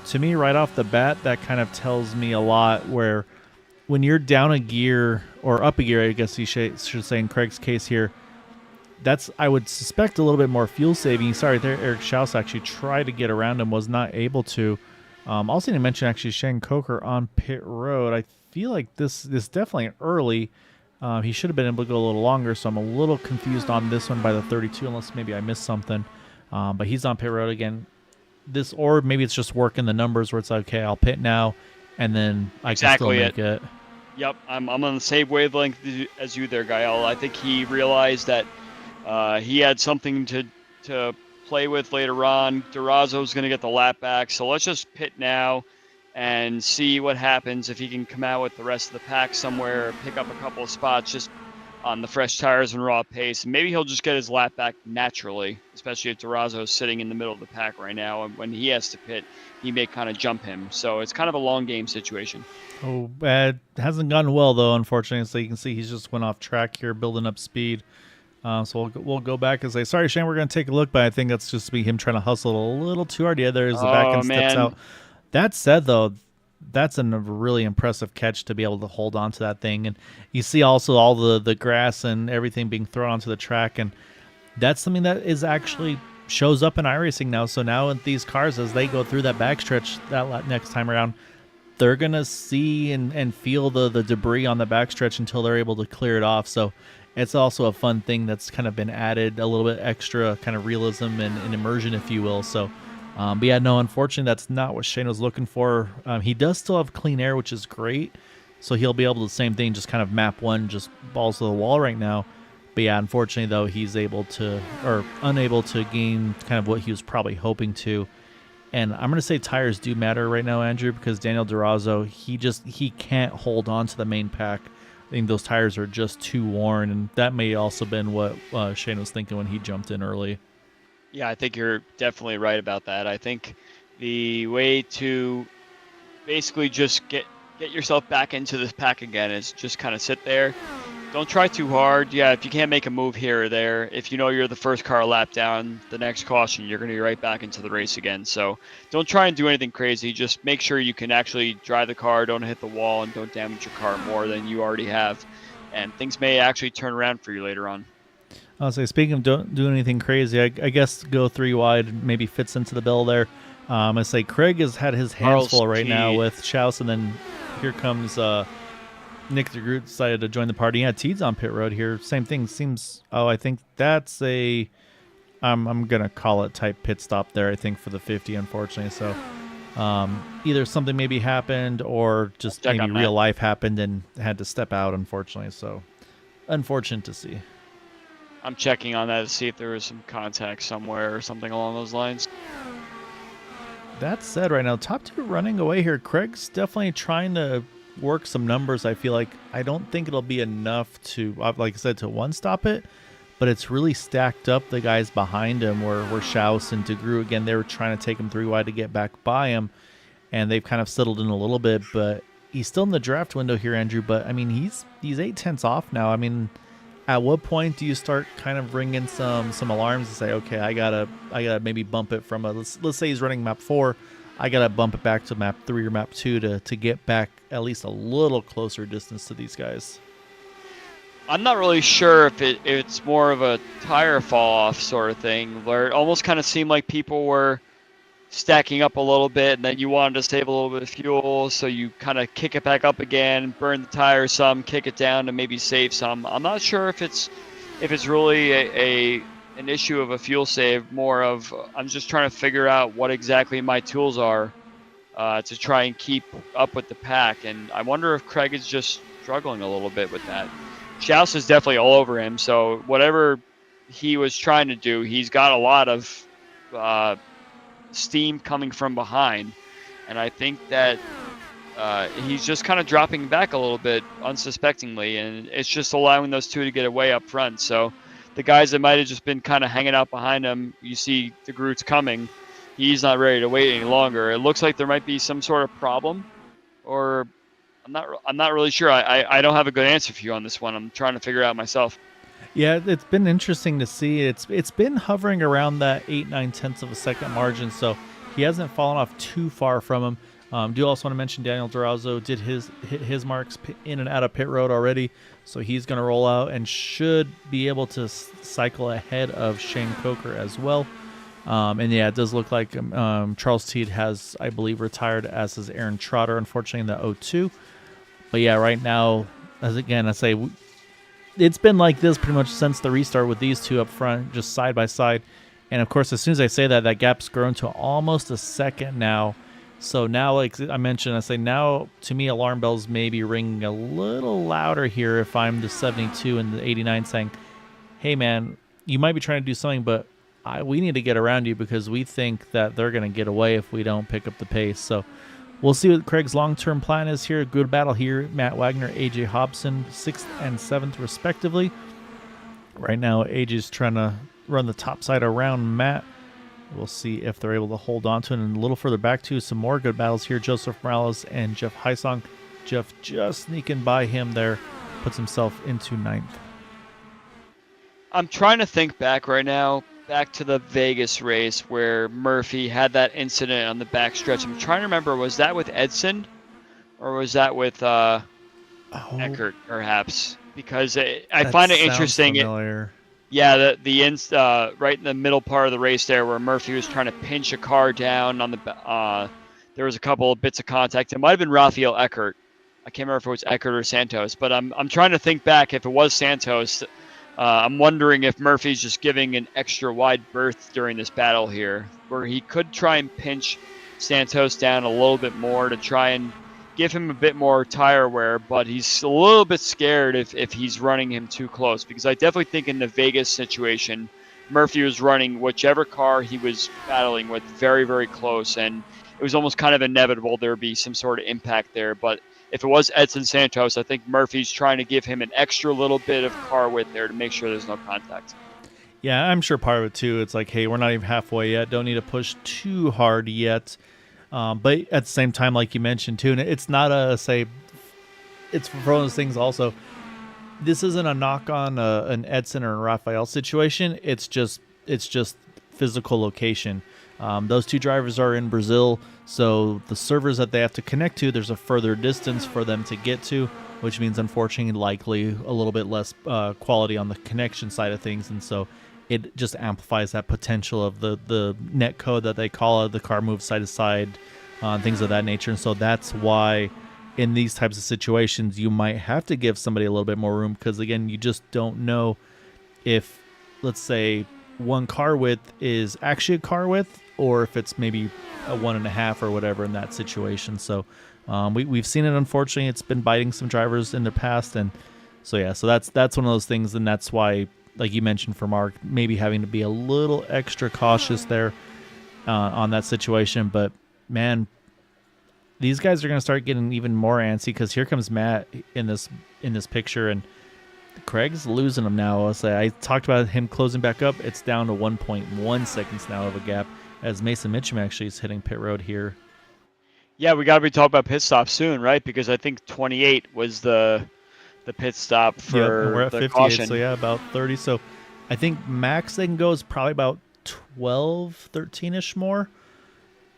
Speaker 1: to me, right off the bat, that kind of tells me a lot where when you're down a gear, or up a gear, I guess you should say in Craig's case here, that's, I would suspect, a little bit more fuel saving. Sorry, there, Eric Schaus actually tried to get around him, was not able to. Also, need to mention actually Shane Coker on pit road. I feel like this is definitely early. He should have been able to go a little longer, so I'm a little confused on this one by the 32, unless maybe I missed something. But he's on pit road again. This, or maybe it's just working the numbers where it's like, okay, I'll pit now, and then I can still make it.
Speaker 2: Yep, I'm on the same wavelength as you there, Gael. I think he realized that he had something to play with later on. Durazo's going to get the lap back, so let's just pit now and see what happens if he can come out with the rest of the pack somewhere, pick up a couple of spots just on the fresh tires and raw pace. And maybe he'll just get his lap back naturally, especially if Durazo's sitting in the middle of the pack right now. And when he has to pit, he may kind of jump him. So it's kind of a long game situation.
Speaker 1: Oh, it hasn't gone well, though, unfortunately. So you can see he's just went off track here, building up speed. So we'll go back and say, sorry, Shane, we're going to take a look, but I think that's just be him trying to hustle a little too hard. Yeah, there's the back end steps out. That said, though, that's a really impressive catch to be able to hold on to that thing. And you see also all the grass and everything being thrown onto the track. And that's something that is actually shows up in iRacing now. So now with these cars, as they go through that backstretch that next time around, they're going to see and feel the debris on the backstretch until they're able to clear it off. So it's also a fun thing that's kind of been added, a little bit extra kind of realism and immersion, if you will. So but yeah, no, unfortunately, that's not what Shane was looking for. He does still have clean air, which is great. So he'll be able to, the same thing, just kind of map one, just balls to the wall right now. But yeah, unfortunately, though, he's able to, or unable to gain kind of what he was probably hoping to. And I'm going to say tires do matter right now, Andrew, because Daniel Durazo, he can't hold on to the main pack. I think those tires are just too worn. And that may also been what Shane was thinking when he jumped in early.
Speaker 2: Yeah, I think you're definitely right about that. I think the way to basically just get yourself back into this pack again is just kind of sit there. Don't try too hard. Yeah, if you can't make a move here or there, if you know you're the first car lap down, the next caution, you're going to be right back into the race again. So don't try and do anything crazy. Just make sure you can actually drive the car, don't hit the wall, and don't damage your car more than you already have. And things may actually turn around for you later on.
Speaker 1: I'll say, speaking of don't do anything crazy, I guess go 3 wide maybe fits into the bill there. I say Craig has had his hands full right now with Schaus, and then here comes Nick DeGroot decided to join the party. Yeah, Teed's on pit road here. Same thing seems. Oh, I think that's a. I'm gonna call it type pit stop there. I think for the 50, unfortunately. So either something maybe happened or just maybe real life happened and had to step out, unfortunately. So unfortunate to see.
Speaker 2: I'm checking on that to see if there was some contact somewhere or something along those lines.
Speaker 1: That said, right now, top two running away here. Craig's definitely trying to work some numbers. I feel like I don't think it'll be enough to, like I said, to one-stop it, but it's really stacked up the guys behind him where Schaus and DeGroot, again, they were trying to take him 3 wide to get back by him, and they've kind of settled in a little bit, but he's still in the draft window here, Andrew, but, I mean, he's 8/10 off now. I mean, at what point do you start kind of ringing some alarms and say, okay, I gotta maybe bump it from let's say he's running map 4, I gotta bump it back to map 3 or map 2 to get back at least a little closer distance to these guys?
Speaker 2: I'm not really sure if it's more of a tire fall off sort of thing, where it almost kind of seemed like people were stacking up a little bit, and then you wanted to save a little bit of fuel, so you kind of kick it back up again, burn the tire some, kick it down to maybe save some. I'm not sure if it's really an issue of a fuel save, more of I'm just trying to figure out what exactly my tools are to try and keep up with the pack, and I wonder if Craig is just struggling a little bit with that. Schaus is definitely all over him, so whatever he was trying to do, he's got a lot of steam coming from behind, and I think that he's just kind of dropping back a little bit unsuspectingly, and it's just allowing those two to get away up front. So the guys that might have just been kind of hanging out behind him, you see the Groot's coming, he's not ready to wait any longer. It looks like there might be some sort of problem, or I'm not really sure. I don't have a good answer for you on this one. I'm trying to figure it out myself.
Speaker 1: Yeah, it's been interesting to see. It's been hovering around that 8/9 of a second margin, so he hasn't fallen off too far from him. Do also want to mention Daniel Durazo did hit his marks in and out of pit road already, so he's going to roll out and should be able to cycle ahead of Shane Coker as well. And yeah, it does look like Charles Teed has, I believe, retired, as is Aaron Trotter, unfortunately, in the 02. But yeah, right now, as again I say, it's been like this pretty much since the restart with these two up front, just side by side. And of course, as soon as I say that, that gap's grown to almost a second now. So now, like I mentioned, I say now to me, alarm bells may be ringing a little louder here if I'm the 72 and the 89 saying, hey, man, you might be trying to do something, but we need to get around you because we think that they're going to get away if we don't pick up the pace. So we'll see what Craig's long-term plan is here. Good battle here. Matt Wagner, AJ Hobson, 6th and 7th respectively. Right now, AJ's trying to run the top side around Matt. We'll see if they're able to hold on to it. And a little further back, too, some more good battles here. Joseph Morales and Jeff Heisong. Jeff just sneaking by him there. Puts himself into 9th.
Speaker 2: I'm trying to think back right now, back to the Vegas race where Murphy had that incident on the backstretch. I'm trying to remember, was that with Edson or was that with Eckert, perhaps? Because I find it interesting. Yeah, right in the middle part of the race there where Murphy was trying to pinch a car down on the there was a couple of bits of contact. It might have been Rafael Eckert. I can't remember if it was Eckert or Santos, but I'm trying to think back if it was Santos. I'm wondering if Murphy's just giving an extra wide berth during this battle here, where he could try and pinch Santos down a little bit more to try and give him a bit more tire wear, but he's a little bit scared if he's running him too close, because I definitely think in the Vegas situation, Murphy was running whichever car he was battling with very, very close, and it was almost kind of inevitable there would be some sort of impact there. But if it was Edson Santos, I think Murphy's trying to give him an extra little bit of car width there to make sure there's no contact.
Speaker 1: Yeah, I'm sure part of it too. It's like, hey, we're not even halfway yet. Don't need to push too hard yet. But at the same time, like you mentioned too, and it's not it's for those things also. This isn't a knock on an Edson or a Rafael situation. It's just physical location. Those two drivers are in Brazil, so the servers that they have to connect to, there's a further distance for them to get to, which means unfortunately likely a little bit less quality on the connection side of things, and so it just amplifies that potential of the net code that they call it, the car moves side to side, things of that nature. And so that's why in these types of situations you might have to give somebody a little bit more room, because again, you just don't know if, let's say, one car width is actually a car width or if it's maybe a 1.5 or whatever in that situation. So we've seen it, unfortunately. It's been biting some drivers in the past, and so that's one of those things, and that's why, like you mentioned for Mark, maybe having to be a little extra cautious there on that situation. But man, these guys are going to start getting even more antsy, because here comes Matt in this picture, and Craig's losing him now. I talked about him closing back up. It's down to 1.1 seconds now of a gap, as Mason Mitchum actually is hitting pit road here.
Speaker 2: Yeah, we got to be talking about pit stops soon, right? Because I think 28 was the pit stop for
Speaker 1: we're at
Speaker 2: the
Speaker 1: 58,
Speaker 2: caution.
Speaker 1: so yeah, about 30. So I think max they can go is probably about 12, 13-ish more.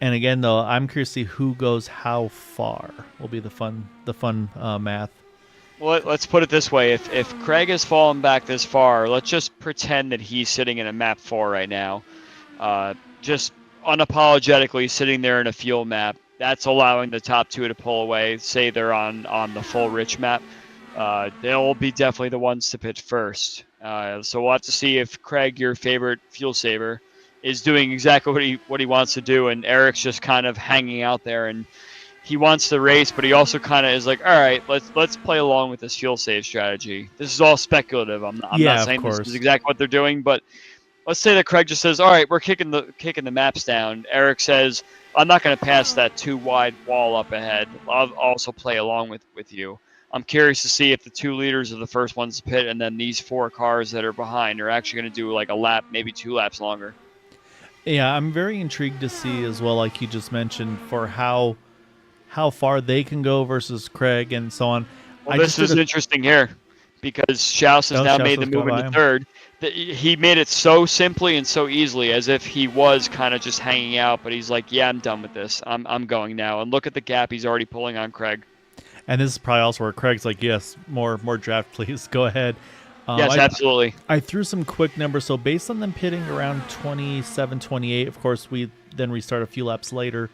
Speaker 1: And again, though, I'm curious to see who goes how far. Will be the fun math.
Speaker 2: Well, let's put it this way. If Craig has fallen back this far, let's just pretend that he's sitting in a map 4 right now. Just unapologetically sitting there in a fuel map. That's allowing the top two to pull away. Say they're on the full rich map. They'll be definitely the ones to pit first. So we'll have to see if Craig, your favorite fuel saver, is doing exactly what he wants to do, and Eric's just kind of hanging out there, and he wants to race, but he also kind of is like, all right, let's play along with this fuel save strategy. This is all speculative. I'm not saying this is exactly what they're doing, but let's say that Craig just says, all right, we're kicking the maps down. Eric says, I'm not going to pass that too wide wall up ahead. I'll also play along with you. I'm curious to see if the 2 leaders are the first ones to pit, and then these 4 cars that are behind are actually going to do like a lap, maybe 2 laps longer.
Speaker 1: Yeah, I'm very intrigued to see as well, like you just mentioned, for how far they can go versus Craig and so on.
Speaker 2: Well, this is interesting here, because Schaus has now made the move into third. He made it so simply and so easily, as if he was kind of just hanging out, but he's like, yeah, I'm done with this. I'm going now. And look at the gap he's already pulling on Craig. And
Speaker 1: this is probably also where Craig's like, yes, more draft, please. Go ahead.
Speaker 2: Yes, absolutely.
Speaker 1: I threw some quick numbers. So based on them pitting around 27, 28, of course, we then restart a few laps later.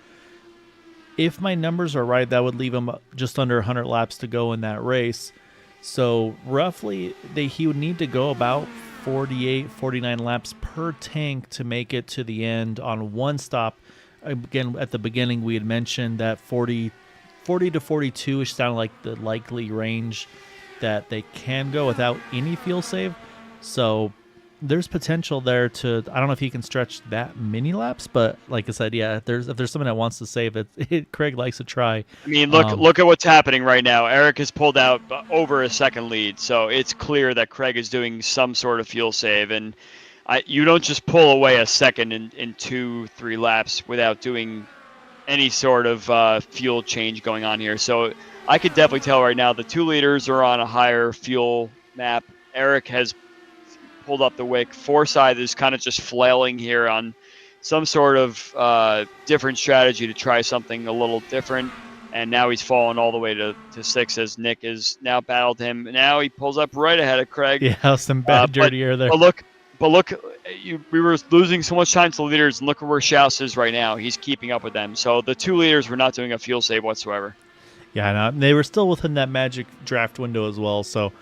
Speaker 1: If my numbers are right, that would leave them just under 100 laps to go in that race. So roughly, he would need to go about 48, 49 laps per tank to make it to the end on one stop. Again, at the beginning, we had mentioned that 40 to 42 is sounded like the likely range that they can go without any fuel save. So there's potential there to, I don't know if he can stretch that many laps, but like I said, yeah, if there's someone that wants to save it, Craig likes to try.
Speaker 2: I mean, look at what's happening right now. Eric has pulled out over a second lead, so it's clear that Craig is doing some sort of fuel save, and you don't just pull away a second in 2-3 laps without doing any sort of fuel change going on here. So I could definitely tell right now the 2 leaders are on a higher fuel map. Eric has pulled up the wick. Forsyth is kind of just flailing here on some sort of different strategy to try something a little different. And now he's fallen all the way to 6 as Nick has now battled him. Now he pulls up right ahead of Craig.
Speaker 1: Yeah, some bad dirty air there.
Speaker 2: But look, we were losing so much time to the leaders, and look where Schaus is right now. He's keeping up with them. So the 2 leaders were not doing a fuel save whatsoever.
Speaker 1: Yeah, no, they were still within that magic draft window as well. So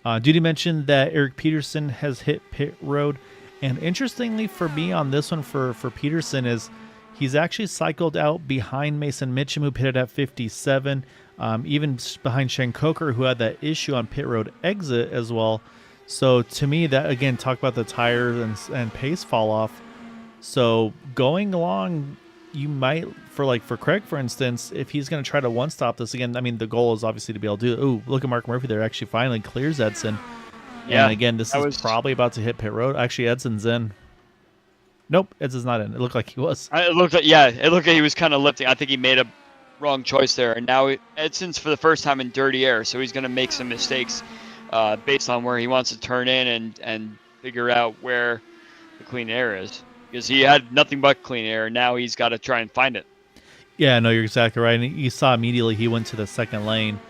Speaker 1: Duty mentioned that Eric Peterson has hit pit road. And interestingly for me on this one for Peterson is he's actually cycled out behind Mason Mitchum, who pitted at 57, even behind Shane Coker, who had that issue on pit road exit as well. So to me, that again, talk about the tires and pace fall off. So going along, you might for Craig, for instance, if he's going to try to one stop this again. I mean, the goal is obviously to be able to do. Ooh, look at Mark Murphy there. Actually, finally clears Edson. Yeah. And again, this is probably about to hit pit road. Actually, Edson's in. Nope, Edson's not in. It looked like he was.
Speaker 2: It looked like he was kind of lifting. I think he made a wrong choice there, and now Edson's for the first time in dirty air, so he's going to make some mistakes based on where he wants to turn in and figure out where the clean air is, because he had nothing but clean air, and now he's got to try and find it.
Speaker 1: Yeah, no, you're exactly right. And you saw immediately he went to the second lane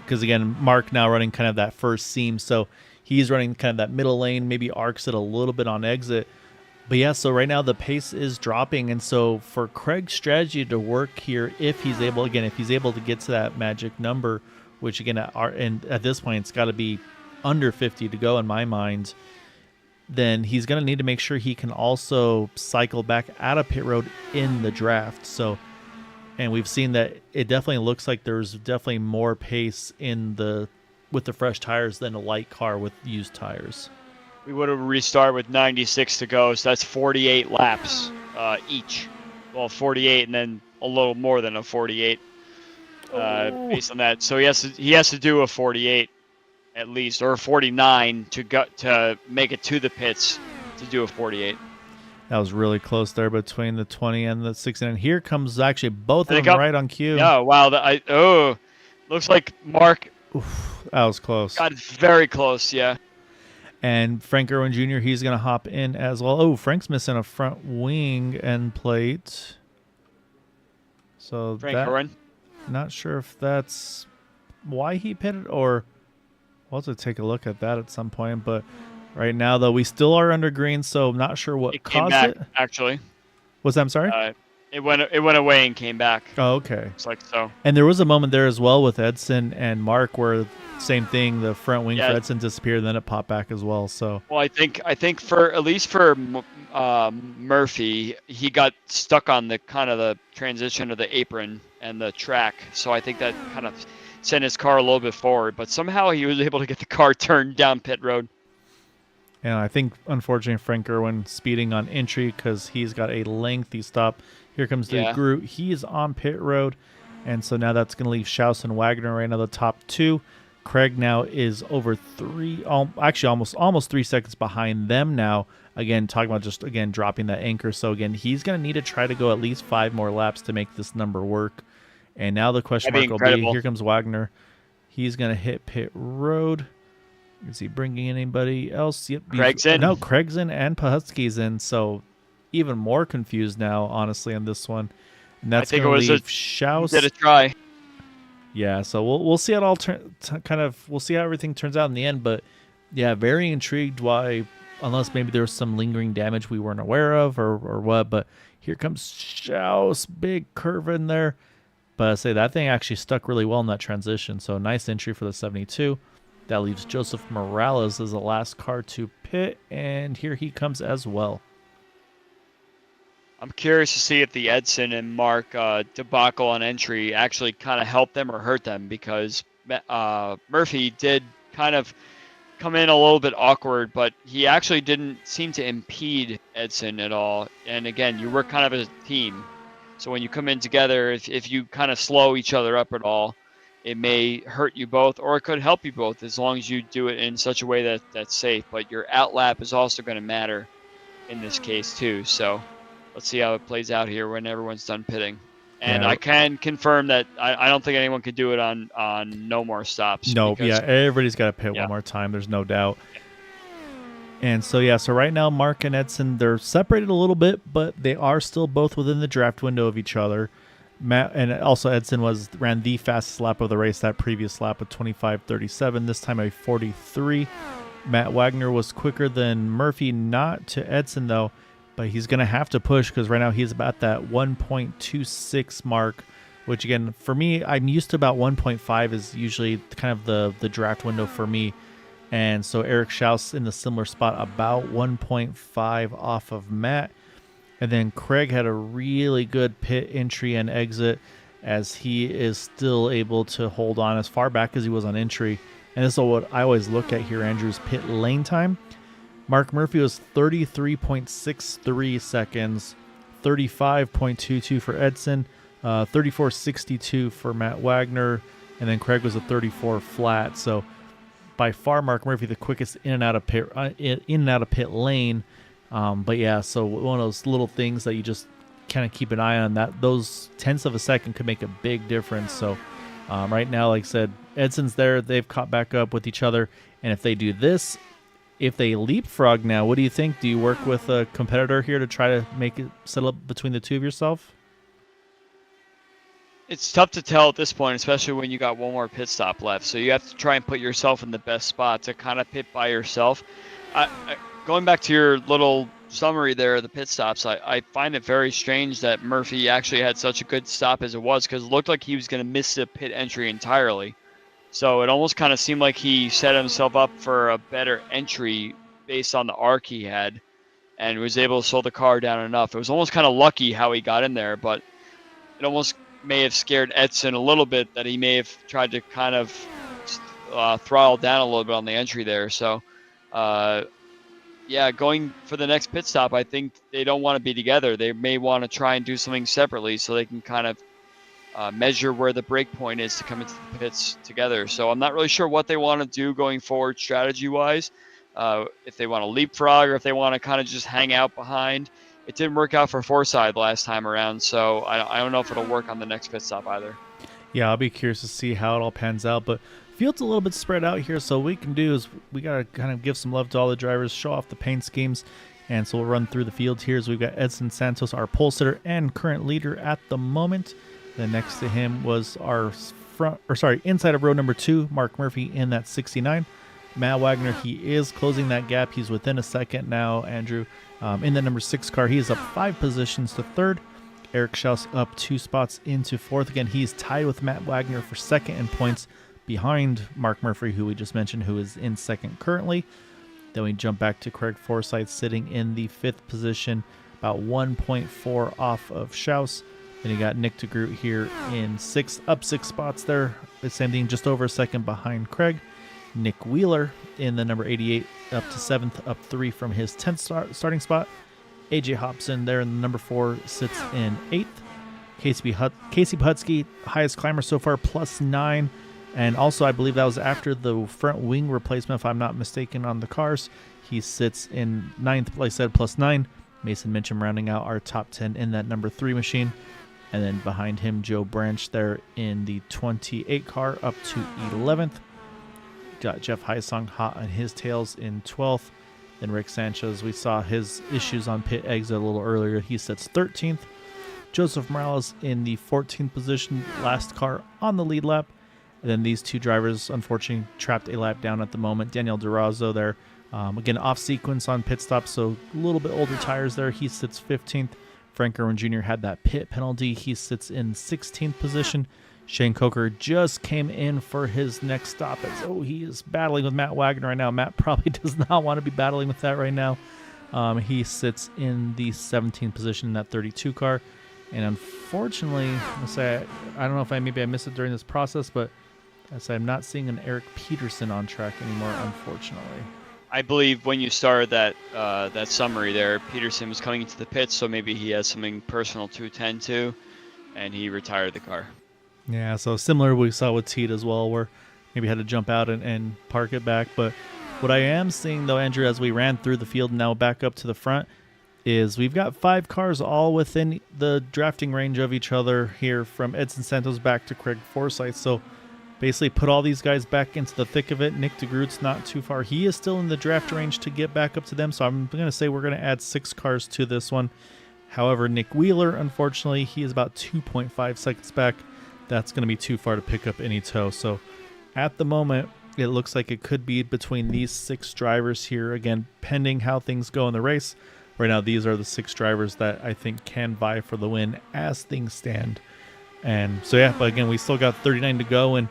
Speaker 1: because, again, Mark now running kind of that first seam, so he's running kind of that middle lane, maybe arcs it a little bit on exit. But yeah, so right now the pace is dropping, and so for Craig's strategy to work here, if he's able to get to that magic number, which again at this point it's got to be under 50 to go in my mind, then he's going to need to make sure he can also cycle back out of pit road in the draft. So, and we've seen that it definitely looks like there's definitely more pace with the fresh tires than a light car with used tires.
Speaker 2: We would have restarted with 96 to go, so that's 48 laps each. Well, 48 and then a little more than a 48 based on that. So he has to do a 48 at least, or a 49 to make it to the pits to do a 48.
Speaker 1: That was really close there between the 20 and the 16. And here comes actually both of them right on cue.
Speaker 2: Yeah, wow. Looks like Mark.
Speaker 1: Oof, that was close.
Speaker 2: Got very close, yeah.
Speaker 1: And Frank Irwin Jr., he's going to hop in as well. Oh, Frank's missing a front wing end plate. So
Speaker 2: Frank Irwin?
Speaker 1: Not sure if that's why he pitted, or we'll have to take a look at that at some point. But right now, though, we still are under green, so I'm not sure what caused it.
Speaker 2: Actually.
Speaker 1: What's that? I'm sorry?
Speaker 2: It went away and came back.
Speaker 1: Oh, okay.
Speaker 2: It's like so.
Speaker 1: And there was a moment there as well with Edson and Mark where same thing, the front wing for Edson disappeared, and then it popped back as well. So.
Speaker 2: Well, I think for at least for Murphy, he got stuck on the kind of the transition of the apron and the track. So I think that kind of sent his car a little bit forward, but somehow he was able to get the car turned down pit road.
Speaker 1: And I think, unfortunately, Frank Irwin speeding on entry because he's got a lengthy stop. Here comes the Groot. He is on pit road, and so now that's going to leave Schaus and Wagner right now the top two. Craig now is over almost 3 seconds behind them now. Again, talking about just, again, dropping that anchor. So, again, he's going to need to try to go at least 5 more laps to make this number work. And now the question mark will be, here comes Wagner. He's going to hit pit road. Is he bringing anybody else? Yep.
Speaker 2: Craig's in.
Speaker 1: No, Craig's in and Pahutski's in. So even more confused now, honestly, on this one. And that's going to leave Schaus.
Speaker 2: Did a try.
Speaker 1: Yeah, so we'll see how it all we'll see how everything turns out in the end. But yeah, very intrigued why, unless maybe there was some lingering damage we weren't aware of or what. But here comes Schaus, big curve in there. But I say that thing actually stuck really well in that transition. So nice entry for the 72. That leaves Joseph Morales as the last car to pit, and here he comes as well.
Speaker 2: I'm curious to see if the Edson and Mark debacle on entry actually kind of helped them or hurt them, because Murphy did kind of come in a little bit awkward, but he actually didn't seem to impede Edson at all. And again, you work kind of as a team. So when you come in together, if you kind of slow each other up at all, it may hurt you both, or it could help you both, as long as you do it in such a way that's safe. But your outlap is also going to matter in this case too. So let's see how it plays out here when everyone's done pitting. And
Speaker 1: Yeah.
Speaker 2: I can confirm that I don't think anyone can do it on no more stops.
Speaker 1: No,
Speaker 2: because,
Speaker 1: yeah, everybody's got to pit
Speaker 2: Yeah.
Speaker 1: one more time. There's no doubt. And so, yeah, so right now, Mark and Edson, they're separated a little bit, but they are still both within the draft window of each other. Matt, and also Edson ran the fastest lap of the race that previous lap with 25:37, this time a 43. Matt Wagner was quicker than Murphy, not to Edson, though, but he's going to have to push because right now he's about that 1.26 mark, which, again, for me, I'm used to about 1.5 is usually kind of the draft window for me. And so Eric Schaus in the similar spot, about 1.5 off of Matt. And then Craig had a really good pit entry and exit, as he is still able to hold on as far back as he was on entry. And this is what I always look at here, Andrew's pit lane time. Mark Murphy was 33.63 seconds, 35.22 for Edson, 34.62 for Matt Wagner, and then Craig was a 34 flat. So by far, Mark Murphy the quickest in and out of pit lane. But yeah, so one of those little things that you just kind of keep an eye on, that those tenths of a second could make a big difference. So right now, like I said, Edson's there. They've caught back up with each other. And if they do this, if they leapfrog now, what do you think? Do you work with a competitor here to try to make it settle up between the two of yourself?
Speaker 2: It's tough to tell at this point, especially when you got one more pit stop left. So you have to try and put yourself in the best spot to kind of pit by yourself. Going back to your little summary there of the pit stops, I find it very strange that Murphy actually had such a good stop as it was, because it looked like he was going to miss the pit entry entirely. So it almost kind of seemed like he set himself up for a better entry based on the arc he had, and was able to slow the car down enough. It was almost kind of lucky how he got in there, but it almost may have scared Edson a little bit that he may have tried to kind of throttle down a little bit on the entry there. So yeah, going for the next pit stop, I think they don't want to be together. They may want to try and do something separately so they can kind of measure where the break point is to come into the pits together. So I'm not really sure what they want to do going forward strategy-wise, if they want to leapfrog or if they want to kind of just hang out behind. It didn't work out for Forsythe last time around, so I don't know if it'll work on the next pit stop either.
Speaker 1: Yeah, I'll be curious to see how it all pans out, but field's a little bit spread out here, so what we can do is we got to kind of give some love to all the drivers, show off the paint schemes, and so we'll run through the field here. So we've got Edson Santos, our pole sitter and current leader at the moment. Then next to him was our inside of row number 2, Mark Murphy in that 69. Matt Wagner, he is closing that gap. He's within a second now, Andrew. In the number 6 car, he is up 5 positions to 3rd. Eric Schaus up 2 spots into 4th. Again, he's tied with Matt Wagner for 2nd in points, behind Mark Murphy, who we just mentioned, who is in 2nd currently. Then we jump back to Craig Forsythe sitting in the 5th position, about 1.4 off of Schaus. Then you got Nick DeGroot here in 6th, up 6 spots there. The same thing, just over a second behind Craig. Nick Wheeler in the number 88, up to 7th, up 3 from his 10th starting spot. AJ Hobson there in the number 4 sits in 8th. Casey Putsky, highest climber so far, +9. And also, I believe that was after the front wing replacement, if I'm not mistaken, on the cars. He sits in 9th place, said, +9. Mason Mitchum rounding out our top 10 in that number 3 machine. And then behind him, Joe Branch there in the 28 car, up to 11th. Got Jeff Heisong hot on his tails in 12th. Then Rick Sanchez, we saw his issues on pit exit a little earlier. He sits 13th. Joseph Morales in the 14th position, last car on the lead lap. And then these two drivers, unfortunately, trapped a lap down at the moment. Daniel Durazo there, again, off sequence on pit stop, so a little bit older tires there. He sits 15th. Frank Irwin Jr. had that pit penalty. He sits in 16th position. Shane Coker just came in for his next stop. He is battling with Matt Wagner right now. Matt probably does not want to be battling with that right now. He sits in the 17th position in that 32 car. And unfortunately, I don't know if I missed it during this process, but I'm not seeing an Eric Peterson on track anymore, unfortunately.
Speaker 2: I believe when you started that summary there, Peterson was coming into the pits, so maybe he has something personal to attend to, and he retired the car.
Speaker 1: Yeah, so similar we saw with Teed as well, where maybe had to jump out and park it back. But what I am seeing, though, Andrew, as we ran through the field and now back up to the front, is we've got 5 cars all within the drafting range of each other here, from Edson Santos back to Craig Forsyth. So basically put all these guys back into the thick of it. Nick DeGroot's not too far. He is still in the draft range to get back up to them. So I'm going to say we're going to add 6 cars to this one. However, Nick Wheeler, unfortunately, he is about 2.5 seconds back. That's going to be too far to pick up any tow. So at the moment, it looks like it could be between these 6 drivers here. Again, pending how things go in the race. Right now, these are the 6 drivers that I think can vie for the win as things stand. And so, yeah, but again, we still got 39 to go. And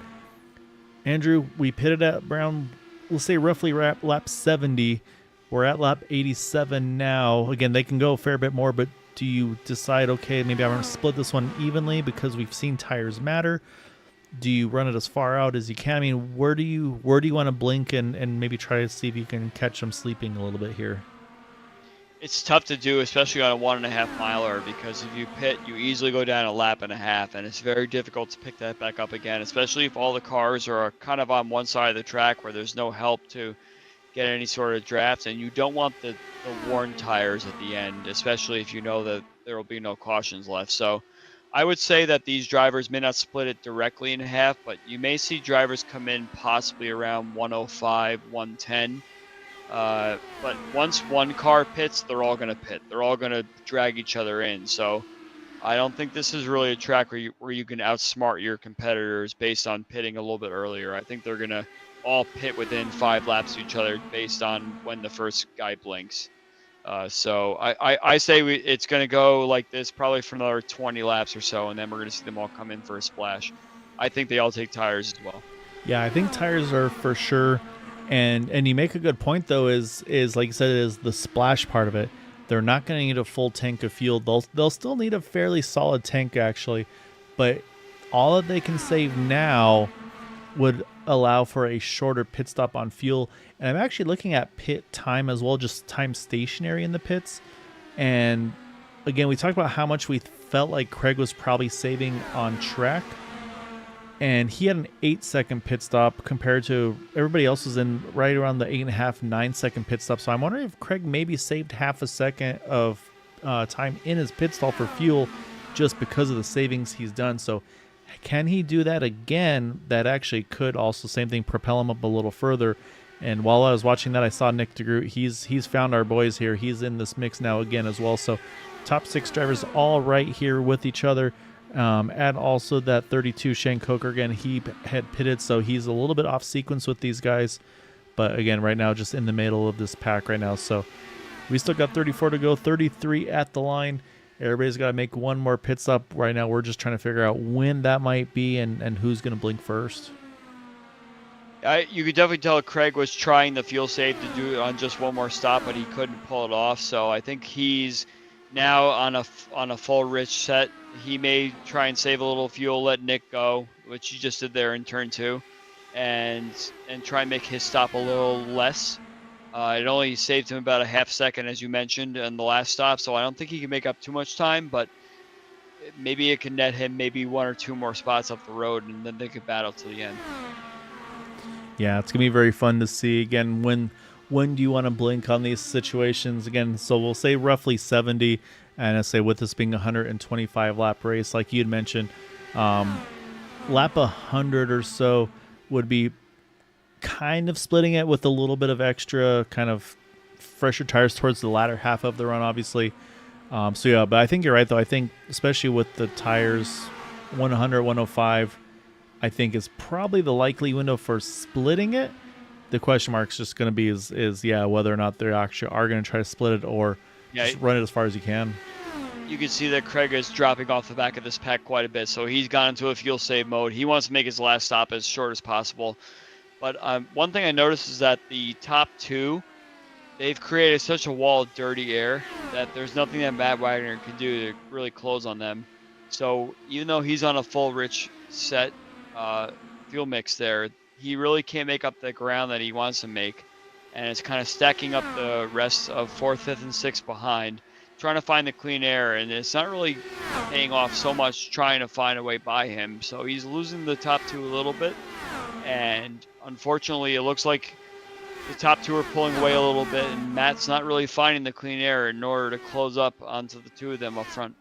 Speaker 1: Andrew, we pitted at around, we'll say roughly lap 70. We're at lap 87 now. Again, they can go a fair bit more, but do you decide, okay, maybe I'm going to split this one evenly because we've seen tires matter? Do you run it as far out as you can? I mean, where do you want to blink and maybe try to see if you can catch them sleeping a little bit here?
Speaker 2: It's tough to do, especially on a 1.5 miler, because if you pit, you easily go down a lap and a half, and it's very difficult to pick that back up again, especially if all the cars are kind of on one side of the track where there's no help to get any sort of draft, and you don't want the worn tires at the end, especially if you know that there will be no cautions left. So I would say that these drivers may not split it directly in half, but you may see drivers come in possibly around 105, 110. But once one car pits, they're all going to pit. They're all going to drag each other in. So I don't think this is really a track where you can outsmart your competitors based on pitting a little bit earlier. I think they're going to all pit within 5 laps of each other based on when the first guy blinks. So I say it's going to go like this probably for another 20 laps or so, and then we're going to see them all come in for a splash. I think they all take tires as well.
Speaker 1: Yeah, I think tires are for sure. And you make a good point, though, is like you said, is the splash part of it. They're not going to need a full tank of fuel. They'll still need a fairly solid tank, actually. But all that they can save now would allow for a shorter pit stop on fuel. And I'm actually looking at pit time as well, just time stationary in the pits. And again, we talked about how much we felt like Craig was probably saving on track. And he had an 8-second pit stop compared to everybody else was in right around the 8.5, 9-second pit stop. So I'm wondering if Craig maybe saved half a second of time in his pit stop for fuel just because of the savings he's done. So can he do that again? That actually could also, same thing, propel him up a little further. And while I was watching that, I saw Nick DeGroot. He's found our boys here. He's in this mix now again as well. So top 6 drivers all right here with each other. And also that 32 Shane Coker, again, he had pitted, so he's a little bit off sequence with these guys. But again, right now, just in the middle of this pack right now. So we still got 34 to go, 33 at the line. Everybody's got to make one more pit stop. Right now, we're just trying to figure out when that might be and who's going to blink first.
Speaker 2: You could definitely tell Craig was trying the fuel save to do it on just one more stop, but he couldn't pull it off. So I think he's now on a full rich set. He may try and save a little fuel, let Nick go, which he just did there in turn 2, and try and make his stop a little less. It only saved him about a half second, as you mentioned, in the last stop, so I don't think he can make up too much time, but maybe it can net him maybe 1 or 2 more spots up the road, and then they could battle to the end.
Speaker 1: Yeah, it's going to be very fun to see. Again, when do you want to blink on these situations? Again, so we'll say roughly 70. And I say with this being a 125 lap race, like you'd mentioned, lap 100 or so would be kind of splitting it with a little bit of extra kind of fresher tires towards the latter half of the run, obviously. So yeah, but I think you're right, though. I think especially with the tires 100, 105, I think is probably the likely window for splitting it. The question mark is just going to be is whether or not they actually are going to try to split it or just run it as far as you can.
Speaker 2: you can see that Craig is dropping off the back of this pack quite a bit. So he's gone into a fuel save mode. He wants to make his last stop as short as possible. But one thing I noticed is that the top two, they've created such a wall of dirty air that there's nothing that Matt Wagner can do to really close on them. So even though he's on a full rich set fuel mix there, he really can't make up the ground that he wants to make. And it's kind of stacking up the rest of 4th, 5th, and 6th behind, trying to find the clean air. And it's not really paying off so much trying to find a way by him. So he's losing the top two a little bit. And unfortunately, it looks like the top two are pulling away a little bit, and Matt's not really finding the clean air in order to close up onto the two of them up front.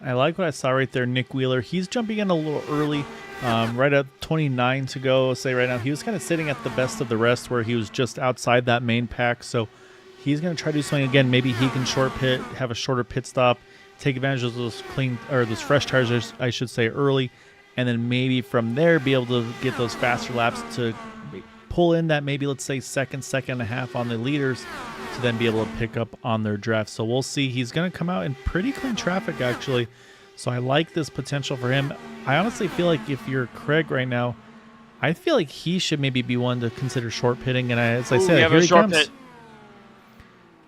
Speaker 1: I like what I saw right there, Nick Wheeler. He's jumping in a little early, right at 29 to go. Say right now, he was kind of sitting at the best of the rest, where he was just outside that main pack. So he's going to try to do something again. Maybe he can short pit, have a shorter pit stop, take advantage of those those fresh tires, I should say, early, and then maybe from there be able to get those faster laps to pull in that maybe, let's say, second and a half on the leaders to then be able to pick up on their draft. So we'll see. He's going to come out in pretty clean traffic, actually. So I like this potential for him. I honestly feel like if you're Craig right now, I feel like he should maybe be one to consider short pitting. And as I said, here he comes. Pit.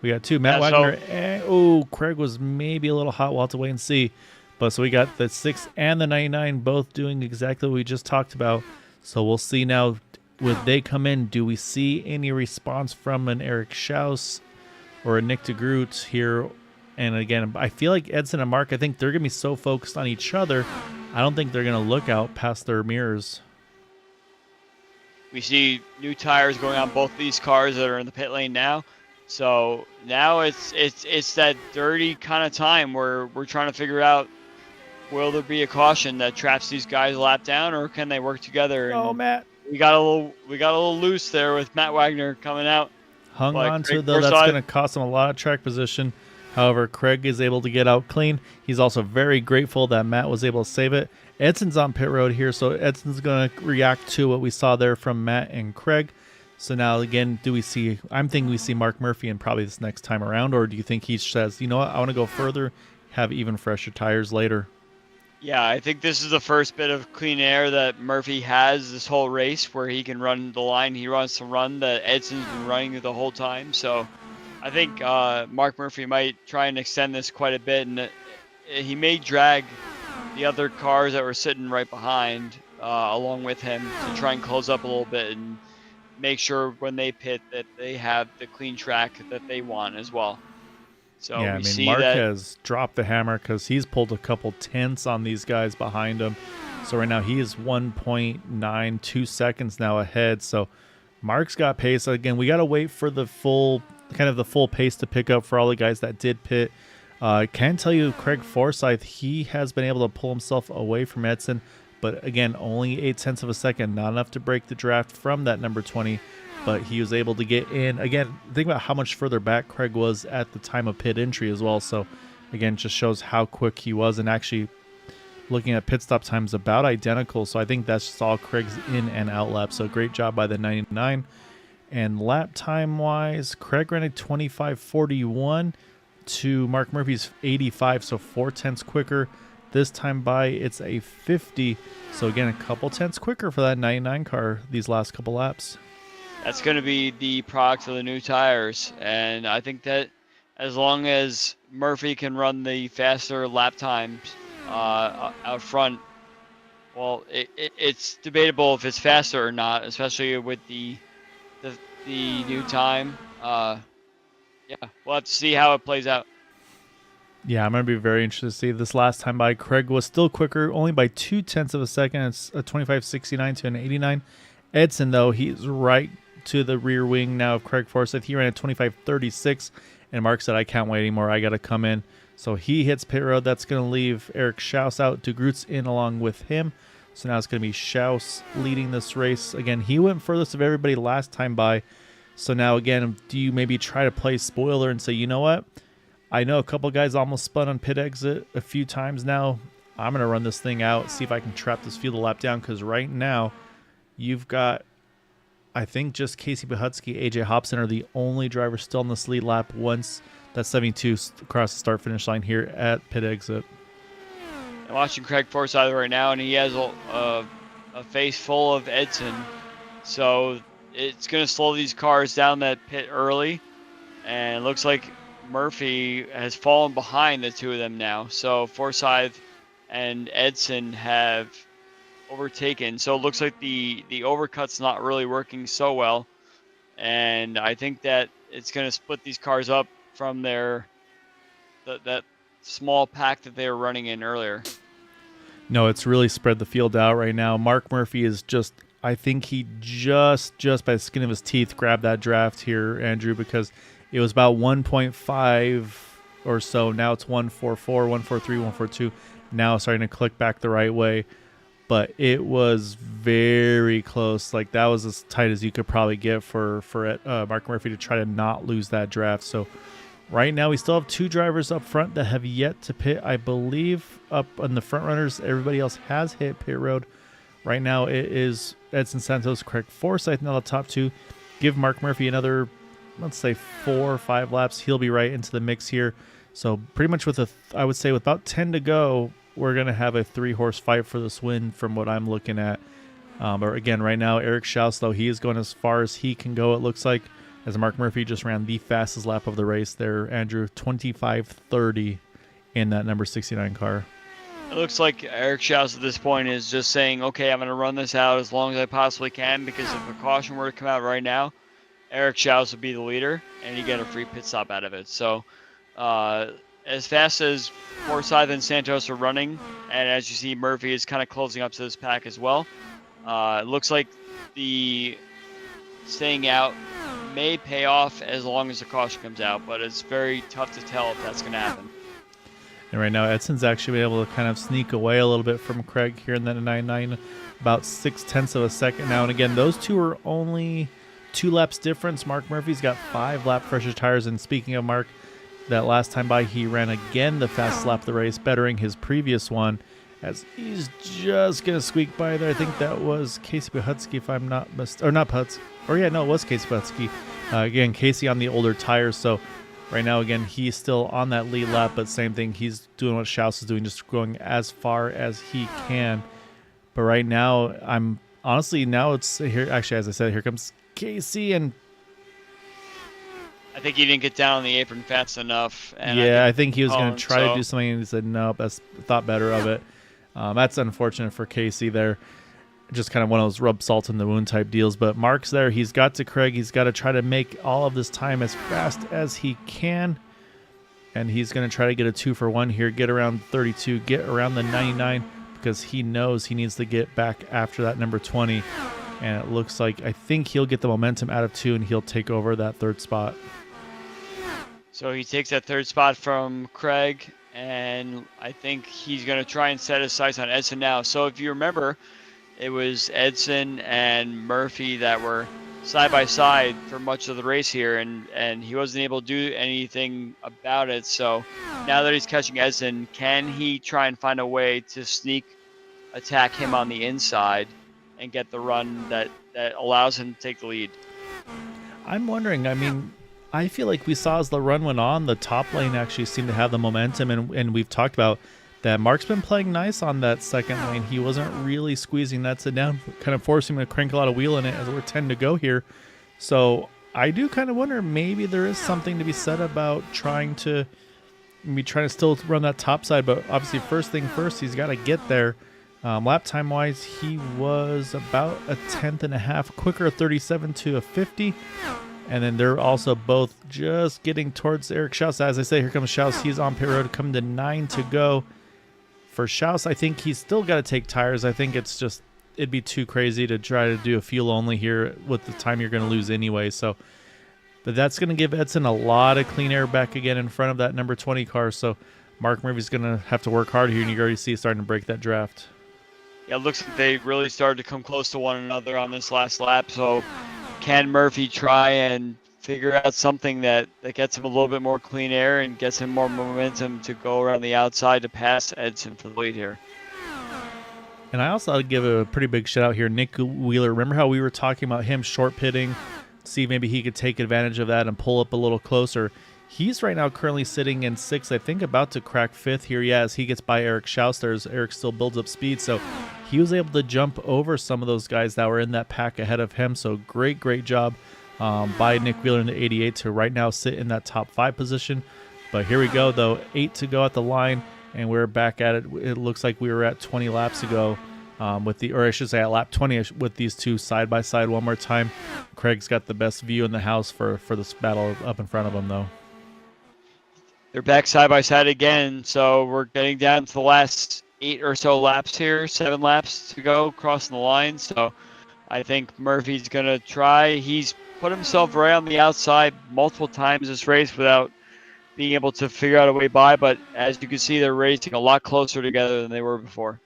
Speaker 1: We got two. Matt Wagner. Craig was maybe a little hot. We'll have to wait and see. But so we got the 6 and the 99 both doing exactly what we just talked about. So we'll see now. Would they come in? Do we see any response from an Eric Schaus or a Nick DeGroot here? And again, I feel like Edson and Mark, I think they're going to be so focused on each other, I don't think they're going to look out past their mirrors.
Speaker 2: We see new tires going on both these cars that are in the pit lane now. So now it's that dirty kind of time where we're trying to figure out, will there be a caution that traps these guys a lap down, or can they work together?
Speaker 1: Oh, Matt.
Speaker 2: We got a little loose there with Matt Wagner coming out.
Speaker 1: Hung on to, though. That's going to cost him a lot of track position. However, Craig is able to get out clean. He's also very grateful that Matt was able to save it. Edson's on pit road here, so Edson's going to react to what we saw there from Matt and Craig. So now, again, I'm thinking we see Mark Murphy in probably this next time around, or do you think he says, you know what, I want to go further, have even fresher tires later?
Speaker 2: Yeah, I think this is the first bit of clean air that Murphy has this whole race, where he can run the line he wants to run that Edson's been running the whole time. So I think Mark Murphy might try and extend this quite a bit, and he may drag the other cars that were sitting right behind along with him to try and close up a little bit and make sure when they pit that they have the clean track that they want as well. So
Speaker 1: yeah, Mark has dropped the hammer because he's pulled a couple tenths on these guys behind him. So right now he is 1.92 seconds now ahead. So Mark's got pace. Again, we got to wait for the full pace to pick up for all the guys that did pit. I can tell you, Craig Forsyth, he has been able to pull himself away from Edson, but again, only 0.8 of a second, not enough to break the draft from that number 20. But he was able to get in. Again, think about how much further back Craig was at the time of pit entry as well. So, again, just shows how quick he was. And actually, looking at pit stop times, about identical. So, I think that's just all Craig's in and out lap. So, great job by the 99. And lap time-wise, Craig ran a 25:41 to Mark Murphy's 85. So, 4 tenths quicker. This time by, it's a 50. So, again, a couple tenths quicker for that 99 car these last couple laps.
Speaker 2: That's going to be the product of the new tires, and I think that as long as Murphy can run the faster lap times out front, well, it's debatable if it's faster or not, especially with the new time. Yeah, we'll have to see how it plays out.
Speaker 1: Yeah, I'm going to be very interested to see. This last time by, Craig was still quicker, only by 0.2 of a second. It's a 25:69 to an 89. Edson, though, he's right to the rear wing now of Craig Forsyth. He ran at 25:36, and Mark said, I can't wait anymore. I got to come in. So he hits pit road. That's going to leave Eric Schaus out. DeGroot's in along with him. So now it's going to be Schaus leading this race. Again, he went furthest of everybody last time by. So now, again, do you maybe try to play spoiler and say, you know what? I know a couple guys almost spun on pit exit a few times now. I'm going to run this thing out, see if I can trap this field a lap down, because right now you've got, I think, just Casey Bahutsky, AJ Hobson are the only drivers still in this lead lap once that 72 across the start finish line here at pit exit.
Speaker 2: I'm watching Craig Forsyth right now, and he has a face full of Edson. So it's going to slow these cars down that pit early. And it looks like Murphy has fallen behind the two of them now. So Forsyth and Edson have overtaken. So it looks like the overcut's not really working so well. And I think that it's going to split these cars up from that small pack that they were running in earlier.
Speaker 1: No, it's really spread the field out right now. Mark Murphy is just, I think he just by the skin of his teeth grabbed that draft here, Andrew, because it was about 1.5 or so. Now it's 1.44, 1.43, 1.42. Now starting to click back the right way. But it was very close. Like, that was as tight as you could probably get for Mark Murphy to try to not lose that draft. So right now we still have two drivers up front that have yet to pit. I believe up on the front runners, everybody else has hit pit road. Right now it is Edson Santos, Craig Forsyth, now the top two. Give Mark Murphy another, let's say 4 or 5 laps. He'll be right into the mix here. So pretty much I would say with about 10 to go, we're going to have a 3-horse fight for this win from what I'm looking at. But again, right now, Eric Schaus, though, he is going as far as he can go, it looks like, as Mark Murphy just ran the fastest lap of the race there, Andrew, 25:30 in that number 69 car.
Speaker 2: It looks like Eric Schaus at this point is just saying, okay, I'm going to run this out as long as I possibly can, because if a caution were to come out right now, Eric Schaus would be the leader, and you get a free pit stop out of it. So as fast as Forsyth and Santos are running, and as you see, Murphy is kind of closing up to this pack as well. It looks like the staying out may pay off as long as the caution comes out, but it's very tough to tell if that's going to happen.
Speaker 1: And right now, Edson's actually been able to kind of sneak away a little bit from Craig here in that 99, about 0.6 of a second now. And again, those two are only 2 laps difference. Mark Murphy's got 5 lap fresher tires. And speaking of Mark, that last time by, he ran again the fastest lap of the race, bettering his previous one, as he's just going to squeak by there. I think that was Casey Puhutsky, if I'm not mistaken. Or not Puts. Or yeah, no, it was Casey Puhutsky. Again, Casey on the older tires. So right now, again, he's still on that lead lap, but same thing. He's doing what Schaus is doing, just going as far as he can. But right now, I'm honestly, now it's here. Actually, as I said, here comes Casey, and
Speaker 2: I think he didn't get down on the apron fast enough. And
Speaker 1: yeah, I think he was going to try to do something, and he said, nope, that's thought better of it. That's unfortunate for Casey there. Just kind of one of those rub salt in the wound type deals. But Mark's there. He's got to Craig. He's got to try to make all of this time as fast as he can. And he's going to try to get a 2-for-1 here, get around 32, get around the 99, because he knows he needs to get back after that number 20. And it looks like, I think he'll get the momentum out of 2, and he'll take over that 3rd spot.
Speaker 2: So he takes that 3rd spot from Craig, and I think he's going to try and set his sights on Edson now. So if you remember, it was Edson and Murphy that were side by side for much of the race here, and he wasn't able to do anything about it. So now that he's catching Edson, can he try and find a way to sneak attack him on the inside and get the run that allows him to take the lead?
Speaker 1: I'm wondering, I mean, I feel like we saw as the run went on, the top lane actually seemed to have the momentum, and we've talked about that Mark's been playing nice on that second lane. He wasn't really squeezing that sit down, kind of forcing him to crank a lot of wheel in it as we're 10 to go here. So I do kind of wonder, maybe there is something to be said about trying to still run that top side, but obviously first thing first, he's got to get there. Lap time wise, he was about a 10.5 quicker, 37 to a 50. And then they're also both just getting towards Eric Schaus. As I say, here comes Schaus. He's on pit road, coming to 9 to go. For Schaus, I think he's still got to take tires. I think it'd be too crazy to try to do a fuel only here with the time you're going to lose anyway. So, but that's going to give Edson a lot of clean air back again in front of that number 20 car. So Mark Murphy's going to have to work hard here, and you already see it starting to break that draft.
Speaker 2: Yeah, it looks like they really started to come close to one another on this last lap. So can Murphy try and figure out something that gets him a little bit more clean air and gets him more momentum to go around the outside to pass Edson for the lead here?
Speaker 1: And I also give a pretty big shout out here, Nick Wheeler. Remember how we were talking about him short pitting, see if maybe he could take advantage of that and pull up a little closer. He's right now currently sitting in sixth, I think about to crack fifth here. Yeah, as he gets by Eric Schaus, Eric still builds up speed, so he was able to jump over some of those guys that were in that pack ahead of him. So great job by Nick Wheeler in the 88 to right now sit in that top 5 position. But here we go, though, 8 to go at the line, and we're back at it. It looks like we were at 20 laps ago or I should say at lap 20 with these two side by side one more time. Craig's got the best view in the house for this battle up in front of him, though.
Speaker 2: They're back side by side again, so we're getting down to the last 8 or so laps here, 7 laps to go crossing the line. So I think Murphy's going to try. He's put himself right on the outside multiple times this race without being able to figure out a way by, but as you can see, they're racing a lot closer together than they were before.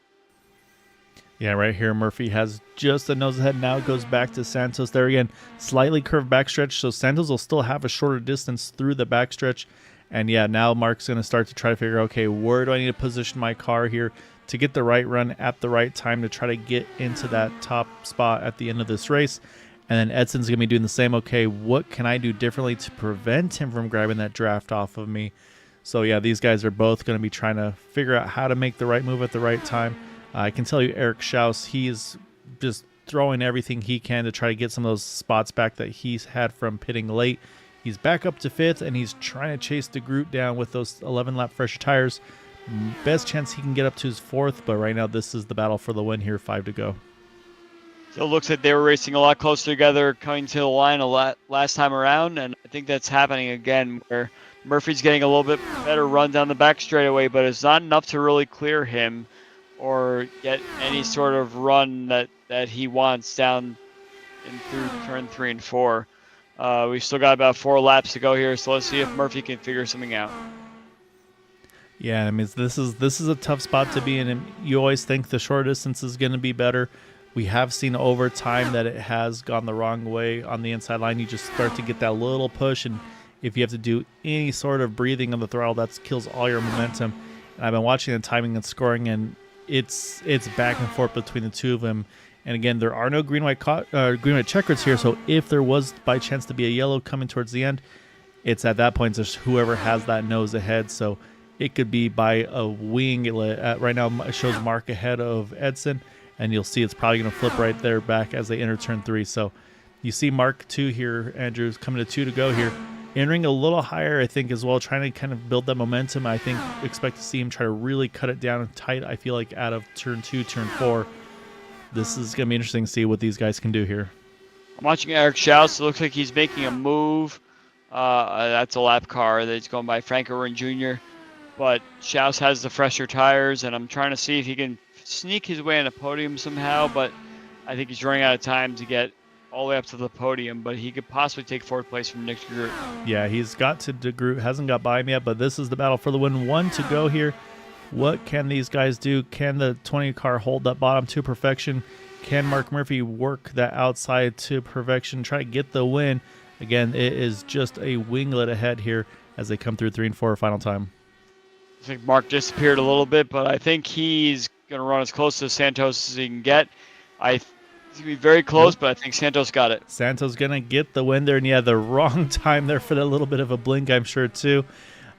Speaker 1: Yeah, right here, Murphy has just a nose ahead. Now goes back to Santos there again. Slightly curved backstretch, so Santos will still have a shorter distance through the backstretch. And yeah, now Mark's going to start to try to figure out, okay, where do I need to position my car here to get the right run at the right time to try to get into that top spot at the end of this race. And then Edson's going to be doing the same. Okay, what can I do differently to prevent him from grabbing that draft off of me? So yeah, these guys are both going to be trying to figure out how to make the right move at the right time. I can tell you Eric Schaus, he's just throwing everything he can to try to get some of those spots back that he's had from pitting late. He's back up to 5th, and he's trying to chase the group down with those 11-lap fresher tires. Best chance he can get up to his 4th, but right now this is the battle for the win here, 5 to go.
Speaker 2: So it looks like they were racing a lot closer together coming to the line a lot last time around, and I think that's happening again where Murphy's getting a little bit better run down the back straightaway, but it's not enough to really clear him or get any sort of run that he wants down in through turn 3 and 4. We've still got about 4 laps to go here, so let's see if Murphy can figure something out.
Speaker 1: Yeah, I mean, this is a tough spot to be in, and you always think the short distance is going to be better. We have seen over time that it has gone the wrong way on the inside line. You just start to get that little push, and if you have to do any sort of breathing on the throttle, that kills all your momentum. And I've been watching the timing and scoring, and it's back and forth between the two of them. And again, there are no green-white checkers here, so if there was by chance to be a yellow coming towards the end, it's at that point just whoever has that nose ahead. So it could be by a wing. Right now it shows Mark ahead of Edson, and you'll see it's probably going to flip right there back as they enter turn 3. So you see Mark 2 here, Andrews, coming to 2 to go here. Entering a little higher, I think, as well, trying to kind of build that momentum. I think expect to see him try to really cut it down tight, I feel like, out of turn 2, turn 4. This is going to be interesting to see what these guys can do here.
Speaker 2: I'm watching Eric Schaus. It looks like he's making a move. That's a lap car that's going by Frank Owen Jr. But Schaus has the fresher tires, and I'm trying to see if he can sneak his way on a podium somehow, but I think he's running out of time to get all the way up to the podium, but he could possibly take 4th place from Nick DeGroot.
Speaker 1: Yeah, he's got to DeGroot, hasn't got by him yet, but this is the battle for the win. 1 to go here. What can these guys do? Can the 20 car hold that bottom to perfection? Can Mark Murphy work that outside to perfection, try to get the win? Again, it is just a winglet ahead here as they come through 3 and 4 final time.
Speaker 2: I think Mark disappeared a little bit, but I think he's going to run as close to Santos as he can get. It's going to be very close, but I think Santos got it.
Speaker 1: Santos going to get the win there, and yeah, the wrong time there for that little bit of a blink, I'm sure, too.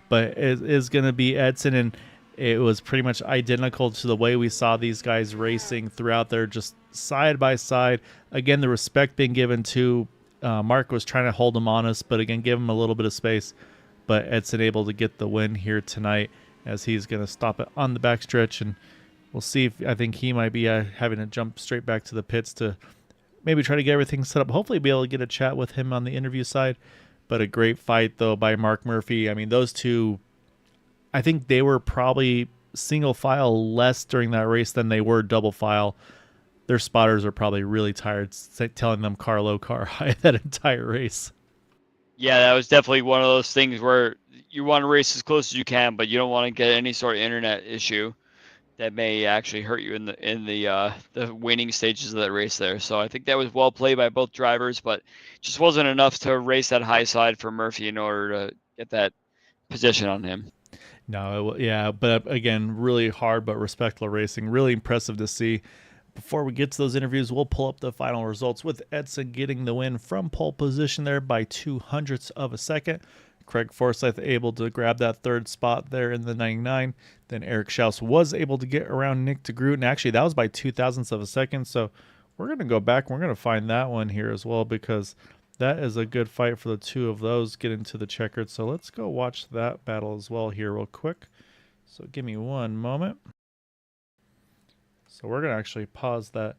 Speaker 1: But it is going to be Edson, and it was pretty much identical to the way we saw these guys racing throughout there, just side by side. Again, the respect being given to Mark was trying to hold him honest, but again, give him a little bit of space. But Edson able to get the win here tonight as he's going to stop it on the backstretch, and we'll see if I think he might be having to jump straight back to the pits to maybe try to get everything set up. Hopefully be able to get a chat with him on the interview side. But a great fight, though, by Mark Murphy. I mean, those two, I think they were probably single file less during that race than they were double file. Their spotters are probably really tired telling them car low, car high that entire race.
Speaker 2: Yeah, that was definitely one of those things where you want to race as close as you can, but you don't want to get any sort of internet issue that may actually hurt you in the waning stages of that race there. So I think that was well played by both drivers, but just wasn't enough to race that high side for Murphy in order to get that position on him.
Speaker 1: No, yeah, but again, really hard but respectful racing. Really impressive to see. Before we get to those interviews, we'll pull up the final results with Edson getting the win from pole position there by 0.02 of a second. Craig Forsyth able to grab that third spot there in the 99. Then Eric Schaus was able to get around Nick DeGroot, and actually that was by 0.02 of a second. So we're going to go back. We're going to find that one here as well, because that is a good fight for the two of those getting to the checkered. So let's go watch that battle as well here real quick. So give me one moment. So we're going to actually pause that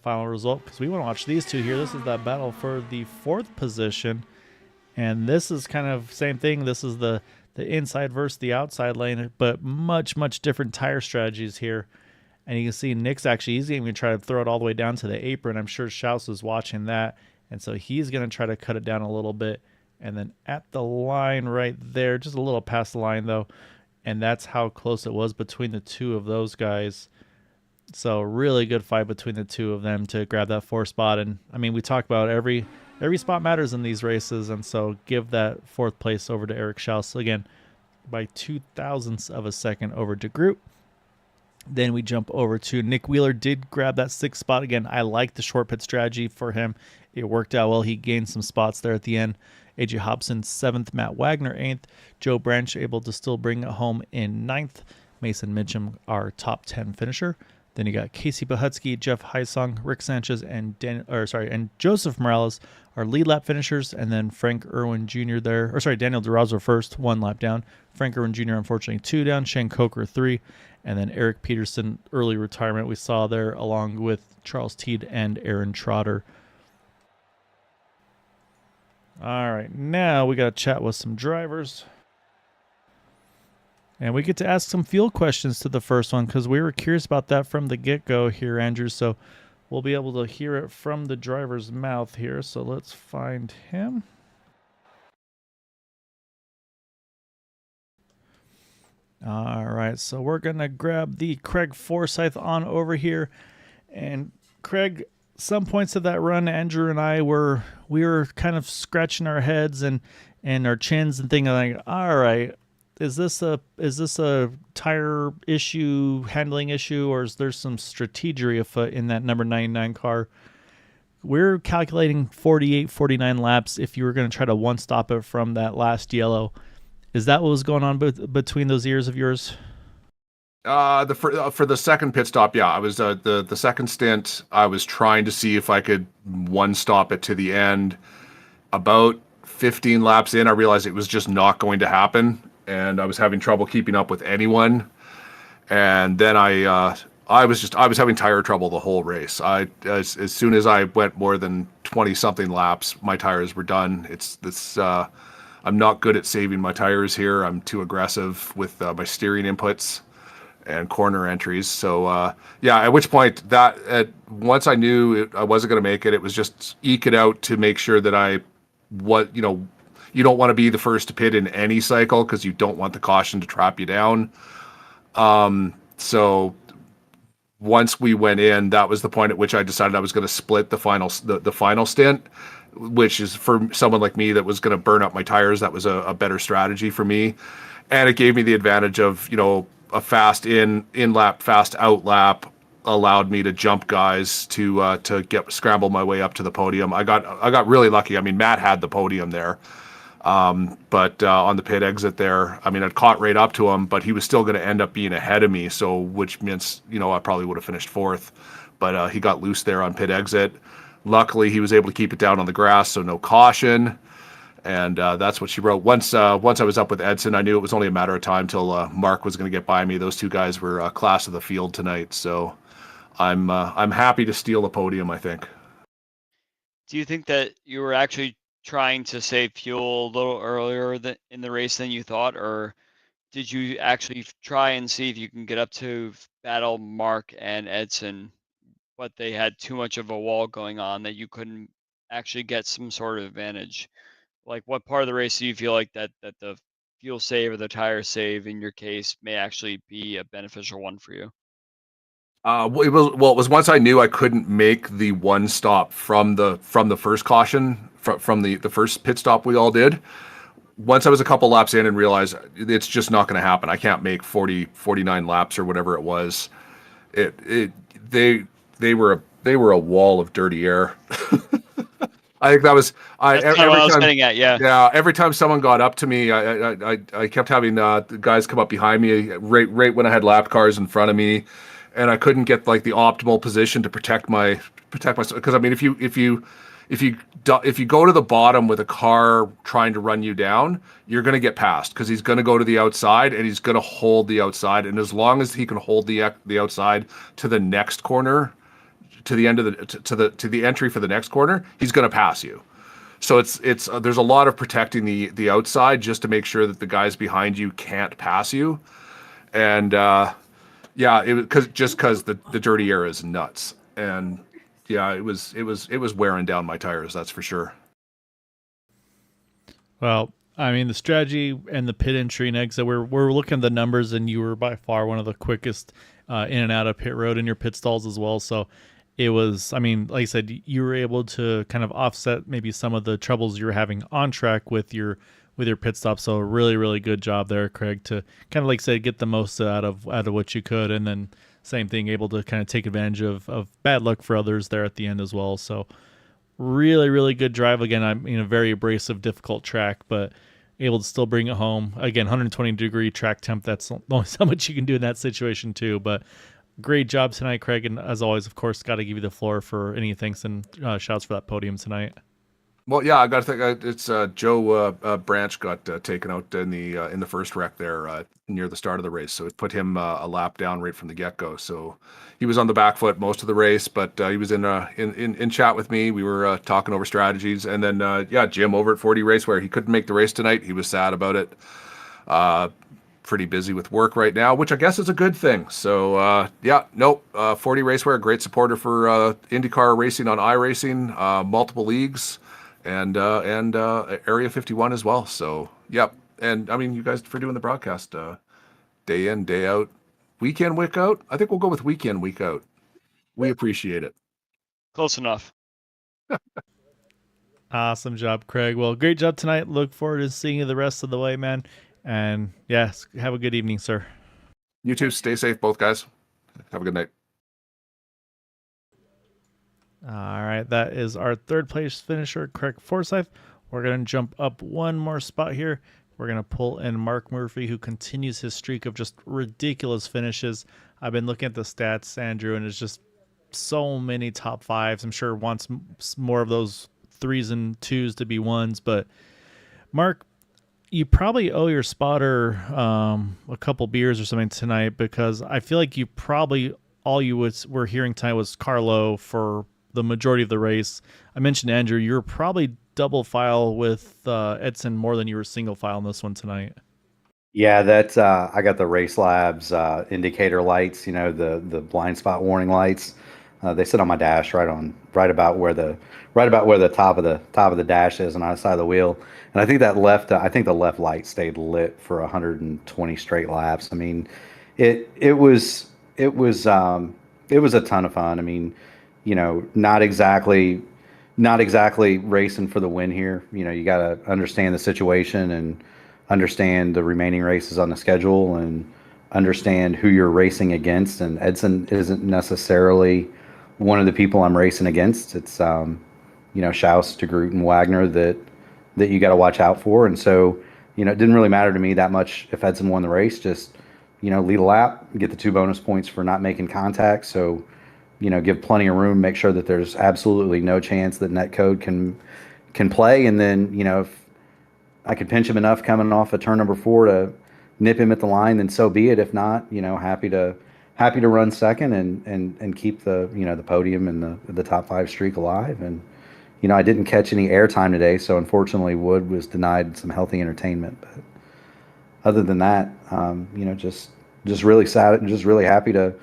Speaker 1: final result because we want to watch these two here. This is that battle for the 4th position. And this is kind of same thing. This is the inside versus the outside lane, but much, much different tire strategies here. And you can see Nick's actually, he's going to try to throw it all the way down to the apron. I'm sure Schaus is watching that. And so he's going to try to cut it down a little bit. And then at the line right there, just a little past the line though. And that's how close it was between the two of those guys. So really good fight between the two of them to grab that 4th spot. And I mean, we talk about every spot matters in these races. And so give that 4th place over to Eric Schaus again by 0.02 of a second over DeGroot. Then we jump over to Nick Wheeler did grab that 6th spot. Again, I like the short pit strategy for him. It worked out well. He gained some spots there at the end. AJ Hobson 7th, Matt Wagner 8th. Joe Branch able to still bring it home in 9th. Mason Mitchum, our top 10 finisher. Then you got Casey Bahutsky, Jeff Heisong, Rick Sanchez, and Joseph Morales, our lead lap finishers, and then Frank Irwin Jr. Daniel DeRosa first, 1 lap down. Frank Irwin Jr. unfortunately 2 down. Shane Coker 3, and then Eric Peterson early retirement we saw there, along with Charles Teed and Aaron Trotter. All right, now we got to chat with some drivers. And we get to ask some field questions to the first one because we were curious about that from the get-go here, Andrew. So we'll be able to hear it from the driver's mouth here. So let's find him. All right, so we're going to grab the Craig Forsyth on over here. And Craig, some points of that run, Andrew and I were kind of scratching our heads and our chins and thinking like, all right, is this a tire issue, handling issue, or is there some strategery afoot in that number 99 car? We're calculating 48, 49 laps if you were going to try to one-stop it from that last yellow. Is that what was going on between those ears of yours?
Speaker 3: For the second pit stop, yeah, I was the second stint. I was trying to see if I could one-stop it to the end. About 15 laps in, I realized it was just not going to happen. And I was having trouble keeping up with anyone. And then I was having tire trouble the whole race. As soon as I went more than 20 something laps, my tires were done. I'm not good at saving my tires here. I'm too aggressive with my steering inputs and corner entries. So yeah, at which point once I knew I wasn't going to make it, it was just eke it out to make sure that you don't want to be the first to pit in any cycle because you don't want the caution to trap you down. So once we went in, that was the point at which I decided I was going to split the final stint, which is for someone like me that was going to burn up my tires. That was a better strategy for me. And it gave me the advantage of, a fast in lap, fast out lap allowed me to jump guys to scramble my way up to the podium. I got really lucky. I mean, Matt had the podium there. But on the pit exit there, I mean, I'd caught right up to him, but he was still going to end up being ahead of me. So, which means, I probably would have finished 4th, but he got loose there on pit exit. Luckily, he was able to keep it down on the grass, so no caution. And that's what she wrote. Once I was up with Edson, I knew it was only a matter of time till Mark was going to get by me. Those two guys were class of the field tonight. So I'm happy to steal the podium, I think.
Speaker 2: Do you think that you were actually trying to save fuel a little earlier in the race than you thought, or did you actually try and see if you can get up to battle Mark and Edson, but they had too much of a wall going on that you couldn't actually get some sort of advantage? Like, what part of the race do you feel like that the fuel save or the tire save in your case may actually be a beneficial one for you?
Speaker 3: It was once I knew I couldn't make the one stop from the first caution, from the first pit stop we all did. Once I was a couple laps in and realized it's just not going to happen. I can't make 49 laps or whatever it was. They were a wall of dirty air. I think that was
Speaker 2: That's kind of what I was getting at. Yeah.
Speaker 3: Yeah, every time someone got up to me, I kept having the guys come up behind me right when I had lap cars in front of me, and I couldn't get like the optimal position to protect myself. Because I mean, if you go to the bottom with a car trying to run you down, you're going to get passed because he's going to go to the outside and he's going to hold the outside, and as long as he can hold the outside to the next corner, to the end of the entry for the next corner, he's going to pass you. So it's there's a lot of protecting the outside just to make sure that the guys behind you can't pass you, and yeah, it was because the dirty air is nuts, and yeah, it was wearing down my tires, that's for sure.
Speaker 1: Well, I mean, the strategy and the pit entry and exit, we're looking at the numbers, and you were by far one of the quickest in and out of pit road in your pit stalls as well. So it was, I mean, like I said, you were able to kind of offset maybe some of the troubles you were having on track with your pit stop. So really, really good job there, Craig, to kind of like I said, get the most out of what you could, and then same thing, able to kind of take advantage of bad luck for others there at the end as well. So really, really good drive. Again, I'm in a very abrasive, difficult track, but able to still bring it home. Again, 120-degree track temp. That's only so much you can do in that situation too. But great job tonight, Craig. And as always, of course, got to give you the floor for any thanks and shouts for that podium tonight.
Speaker 3: Well, yeah, I got to think it's Joe Branch got taken out in the first wreck there near the start of the race, so it put him a lap down right from the get go. So he was on the back foot most of the race, but he was in chat with me. We were talking over strategies, and then yeah, Jim over at 40 Raceware, he couldn't make the race tonight. He was sad about it. Pretty busy with work right now, which I guess is a good thing. So yeah, nope. 40 Raceware, great supporter for IndyCar racing on iRacing, multiple leagues, and Area 51 as well. So yep. And I mean, you guys for doing the broadcast day in, day out, week in, week out. I think we'll go with week in, week out. We appreciate it.
Speaker 2: Close enough.
Speaker 1: Awesome job, Craig. Well, great job tonight. Look forward to seeing you the rest of the way, man. And yes, have a good evening, sir.
Speaker 3: You too. Stay safe, both guys. Have a good night.
Speaker 1: All right, that is our third place finisher, Craig Forsyth. We're going to jump up one more spot here. We're going to pull in Mark Murphy, who continues his streak of just ridiculous finishes. I've been looking at the stats, Andrew, and it's just so many top fives. I'm sure wants more of those 3s and 2s to be 1s, but Mark, you probably owe your spotter a couple beers or something tonight, because I feel like you probably all you were hearing tonight was Carlo for the majority of the race. I mentioned Andrew, you were probably double file with Edson more than you were single file in this one tonight.
Speaker 4: Yeah, that's I got the Race Labs indicator lights, you know, the blind spot warning lights. They sit on my dash right about where the top of the dash is on the side of the wheel. And I think the left light stayed lit for 120 straight laps. I mean, it was a ton of fun. I mean, you know, not exactly racing for the win here. You know, you got to understand the situation and understand the remaining races on the schedule and understand who you're racing against. And Edson isn't necessarily one of the people I'm racing against. It's you know, Schaus, DeGroot, and Wagner that you got to watch out for. And so, you know, it didn't really matter to me that much if Edson won the race. Just, you know, lead a lap, get the 2 bonus points for not making contact. So, you know, give plenty of room, make sure that there's absolutely no chance that netcode can play. And then, you know, if I could pinch him enough coming off of turn number 4 to nip him at the line, then so be it. If not, you know, happy to run second and keep the, you know, the podium and the top 5 streak alive. And, you know, I didn't catch any airtime today, so unfortunately Wood was denied some healthy entertainment. But other than that, you know, just really sad and just really happy to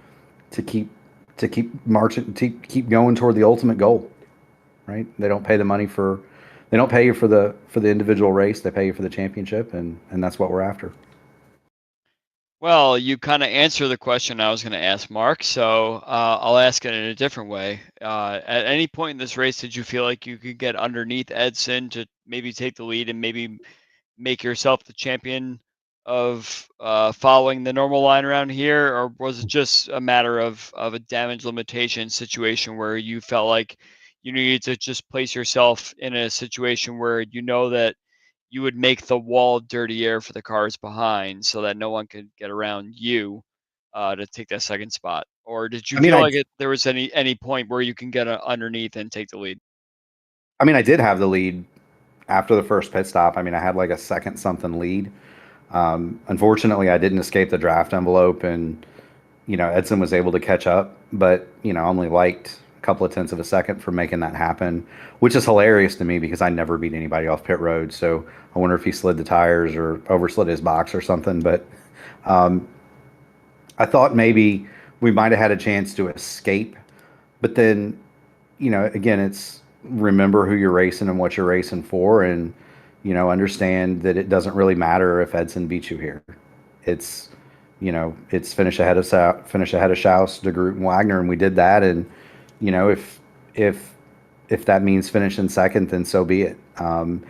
Speaker 4: keep marching, to keep going toward the ultimate goal. Right? They don't pay you for the individual race. They pay you for the championship, and that's what we're after.
Speaker 2: Well, you kind of answered the question I was going to ask Mark, so I'll ask it in a different way. At any point in this race, did you feel like you could get underneath Edson to maybe take the lead and maybe make yourself the champion of following the normal line around here, or was it just a matter of a damage limitation situation where you felt like you need to just place yourself in a situation where you know that you would make the wall dirtier for the cars behind so that no one could get around you to take that second spot? Or did you
Speaker 4: I mean,
Speaker 2: feel like there was any point where you can get underneath and take the lead?
Speaker 4: I did have the lead after the first pit stop. I mean, I had like a second something lead. Unfortunately, I didn't escape the draft envelope, and Edson was able to catch up, but only liked a couple of tenths of a second for making that happen, which is hilarious to me because I never beat anybody off pit road. So I wonder if he slid the tires or overslid his box or something. But I thought maybe we might have had a chance to escape, but then again, it's remember who you're racing and what you're racing for, and understand that it doesn't really matter if Edson beats you here. It's it's finish ahead of Schaus, De Groot, and Wagner, and we did that. And if that means finishing second, then so be it. To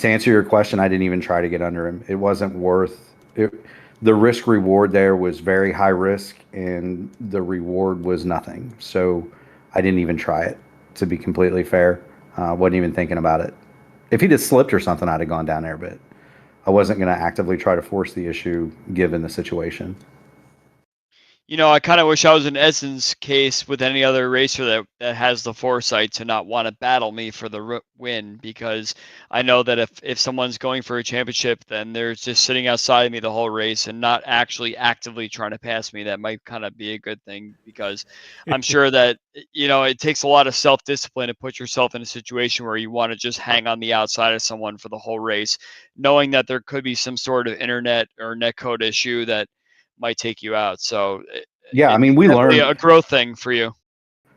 Speaker 4: answer your question, I didn't even try to get under him. It wasn't worth it. The risk reward there was very high risk, and the reward was nothing. So I didn't even try it. To be completely fair, wasn't even thinking about it. If he'd have slipped or something, I'd have gone down there, but I wasn't going to actively try to force the issue given the situation.
Speaker 2: I kind of wish I was in Edson's case with any other racer that has the foresight to not want to battle me for the win, because I know that if someone's going for a championship, then they're just sitting outside of me the whole race and not actually actively trying to pass me. That might kind of be a good thing, because I'm sure that, it takes a lot of self-discipline to put yourself in a situation where you want to just hang on the outside of someone for the whole race, knowing that there could be some sort of internet or netcode issue that might take you out. So
Speaker 4: yeah,
Speaker 2: it's
Speaker 4: we
Speaker 2: definitely
Speaker 4: learned
Speaker 2: a growth thing for you.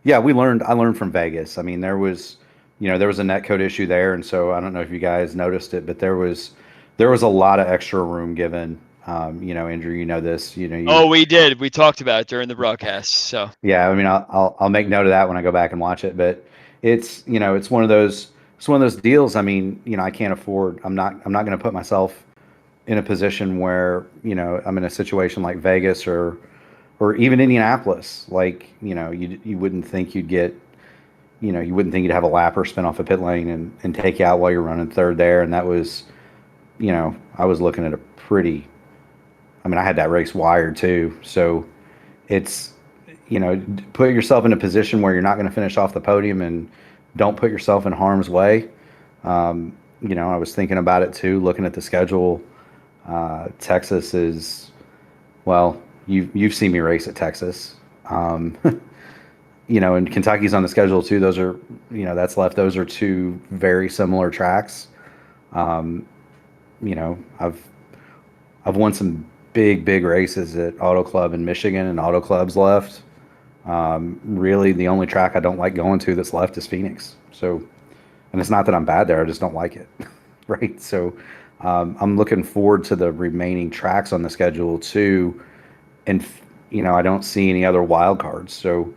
Speaker 4: Yeah, I learned from Vegas. I mean, there was a netcode issue there, and so I don't know if you guys noticed it, but there was a lot of extra room given. Andrew, this.
Speaker 2: Oh, we did. We talked about it during the broadcast. So
Speaker 4: Yeah, I mean, I'll make note of that when I go back and watch it. But it's one of those deals. I mean, I can't afford. I'm not going to put myself in a position where I'm in a situation like Vegas or even Indianapolis. Like you wouldn't think you'd get. You wouldn't think you'd have a lapper spin off a pit lane and take you out while you're running third there. And that was, I was looking at a pretty. I mean, I had that race wired too. So it's put yourself in a position where you're not going to finish off the podium, and don't put yourself in harm's way. I was thinking about it too, looking at the schedule. Texas is, well, you've seen me race at Texas. And Kentucky's on the schedule too. Those are, that's left. Those are two very similar tracks. Um, I've won some big races at Auto Club in Michigan, and Auto Club's left. Really, the only track I don't like going to that's left is Phoenix. So, and it's not that I'm bad there; I just don't like it. Right. So, I'm looking forward to the remaining tracks on the schedule too, and I don't see any other wild cards. So,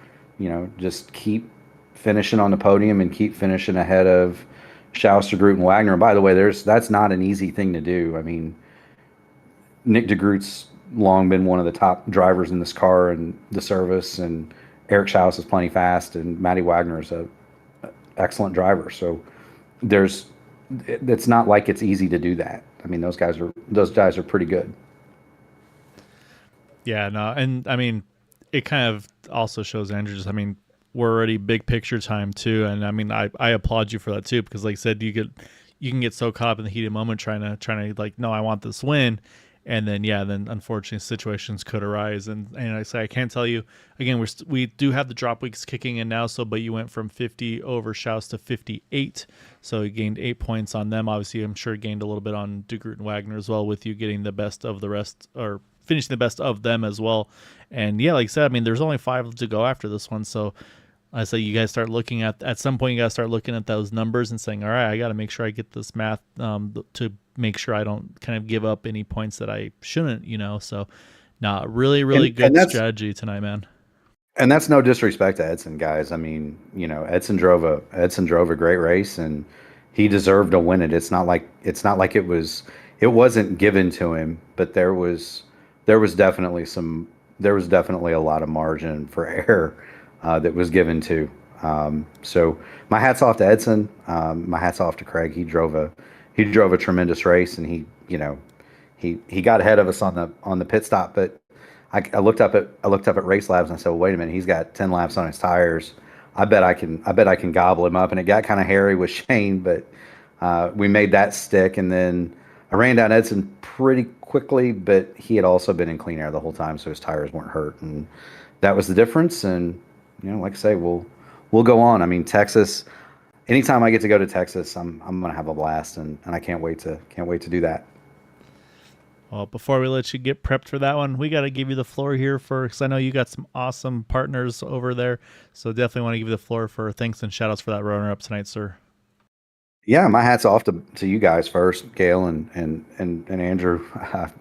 Speaker 4: just keep finishing on the podium and keep finishing ahead of Schaus, De Groot, and Wagner. And by the way, that's not an easy thing to do. I mean, Nick De Groot's long been one of the top drivers in this car and the service, and Eric Schaus is plenty fast, and Matty Wagner is a excellent driver. So it's not like it's easy to do that. I mean, those guys are pretty good.
Speaker 1: Yeah, no, and I mean, it kind of also shows Andrew. I mean, we're already big picture time too, and I mean, I applaud you for that too, because like I said, you can get so caught up in the heat of the moment trying to like, no, I want this win. And then, then unfortunately situations could arise. And I say, I can't tell you again, we do have the drop weeks kicking in now. So, but you went from 50 over Schaus to 58. So you gained 8 points on them. Obviously, I'm sure gained a little bit on De Groot and Wagner as well, with you getting the best of the rest, or finishing the best of them as well. And yeah, like I said, I mean, there's only 5 to go after this one. So I say you guys start looking at some point, you got to start looking at those numbers and saying, all right, I got to make sure I get this math to make sure I don't kind of give up any points that I shouldn't, So, really good strategy tonight, man.
Speaker 4: And that's no disrespect to Edson, guys. I mean, Edson drove a great race, and he deserved to win it. It's not like it wasn't given to him, but there was definitely a lot of margin for error that was given to So my hats off to Edson. My hats off to Craig. He drove a tremendous race, and he got ahead of us on the pit stop. But I looked up at race labs and I said, well, wait a minute, he's got 10 laps on his tires. I bet I can gobble him up. And it got kind of hairy with Shane, but we made that stick. And then I ran down Edson pretty quickly, but he had also been in clean air the whole time, so his tires weren't hurt, and that was the difference. And like I say, we'll go on. I mean, Texas. Anytime I get to go to Texas, I'm gonna have a blast, and I can't wait to do that.
Speaker 1: Well, before we let you get prepped for that one, we got to give you the floor here because I know you got some awesome partners over there. So definitely want to give you the floor for thanks and shout outs for that runner-up tonight, sir.
Speaker 4: Yeah, my hat's off to you guys first, Gail and Andrew.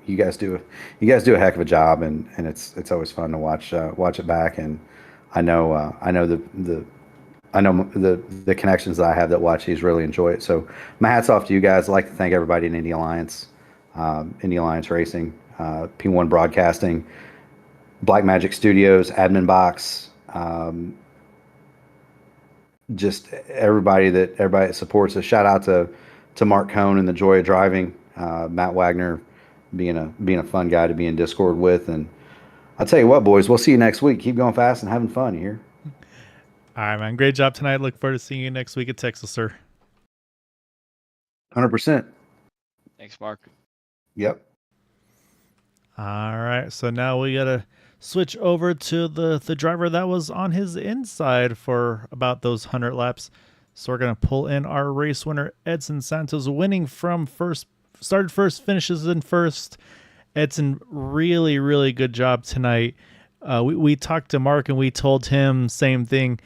Speaker 4: You guys do a heck of a job, and it's always fun to watch it back. And I know the connections that I have that watch these really enjoy it. So my hat's off to you guys. I'd like to thank everybody in Indy Alliance Racing, P1 Broadcasting, Black Magic Studios, Admin Box, just everybody that supports us. Shout out to Mark Cohn and the Joy of Driving, Matt Wagner being a fun guy to be in Discord with. And I'll tell you what, boys, we'll see you next week. Keep going fast and having fun. You hear?
Speaker 1: All right, man. Great job tonight. Look forward to seeing you next week at Texas, sir.
Speaker 4: 100%.
Speaker 2: Thanks, Mark.
Speaker 4: Yep.
Speaker 1: All right, so now we gotta switch over to the driver that was on his inside for about those 100 laps. So we're gonna pull in our race winner, Edson Santos, winning from first, started first, finishes in first. Edson, really, really good job tonight. We talked to Mark and we told him same thing.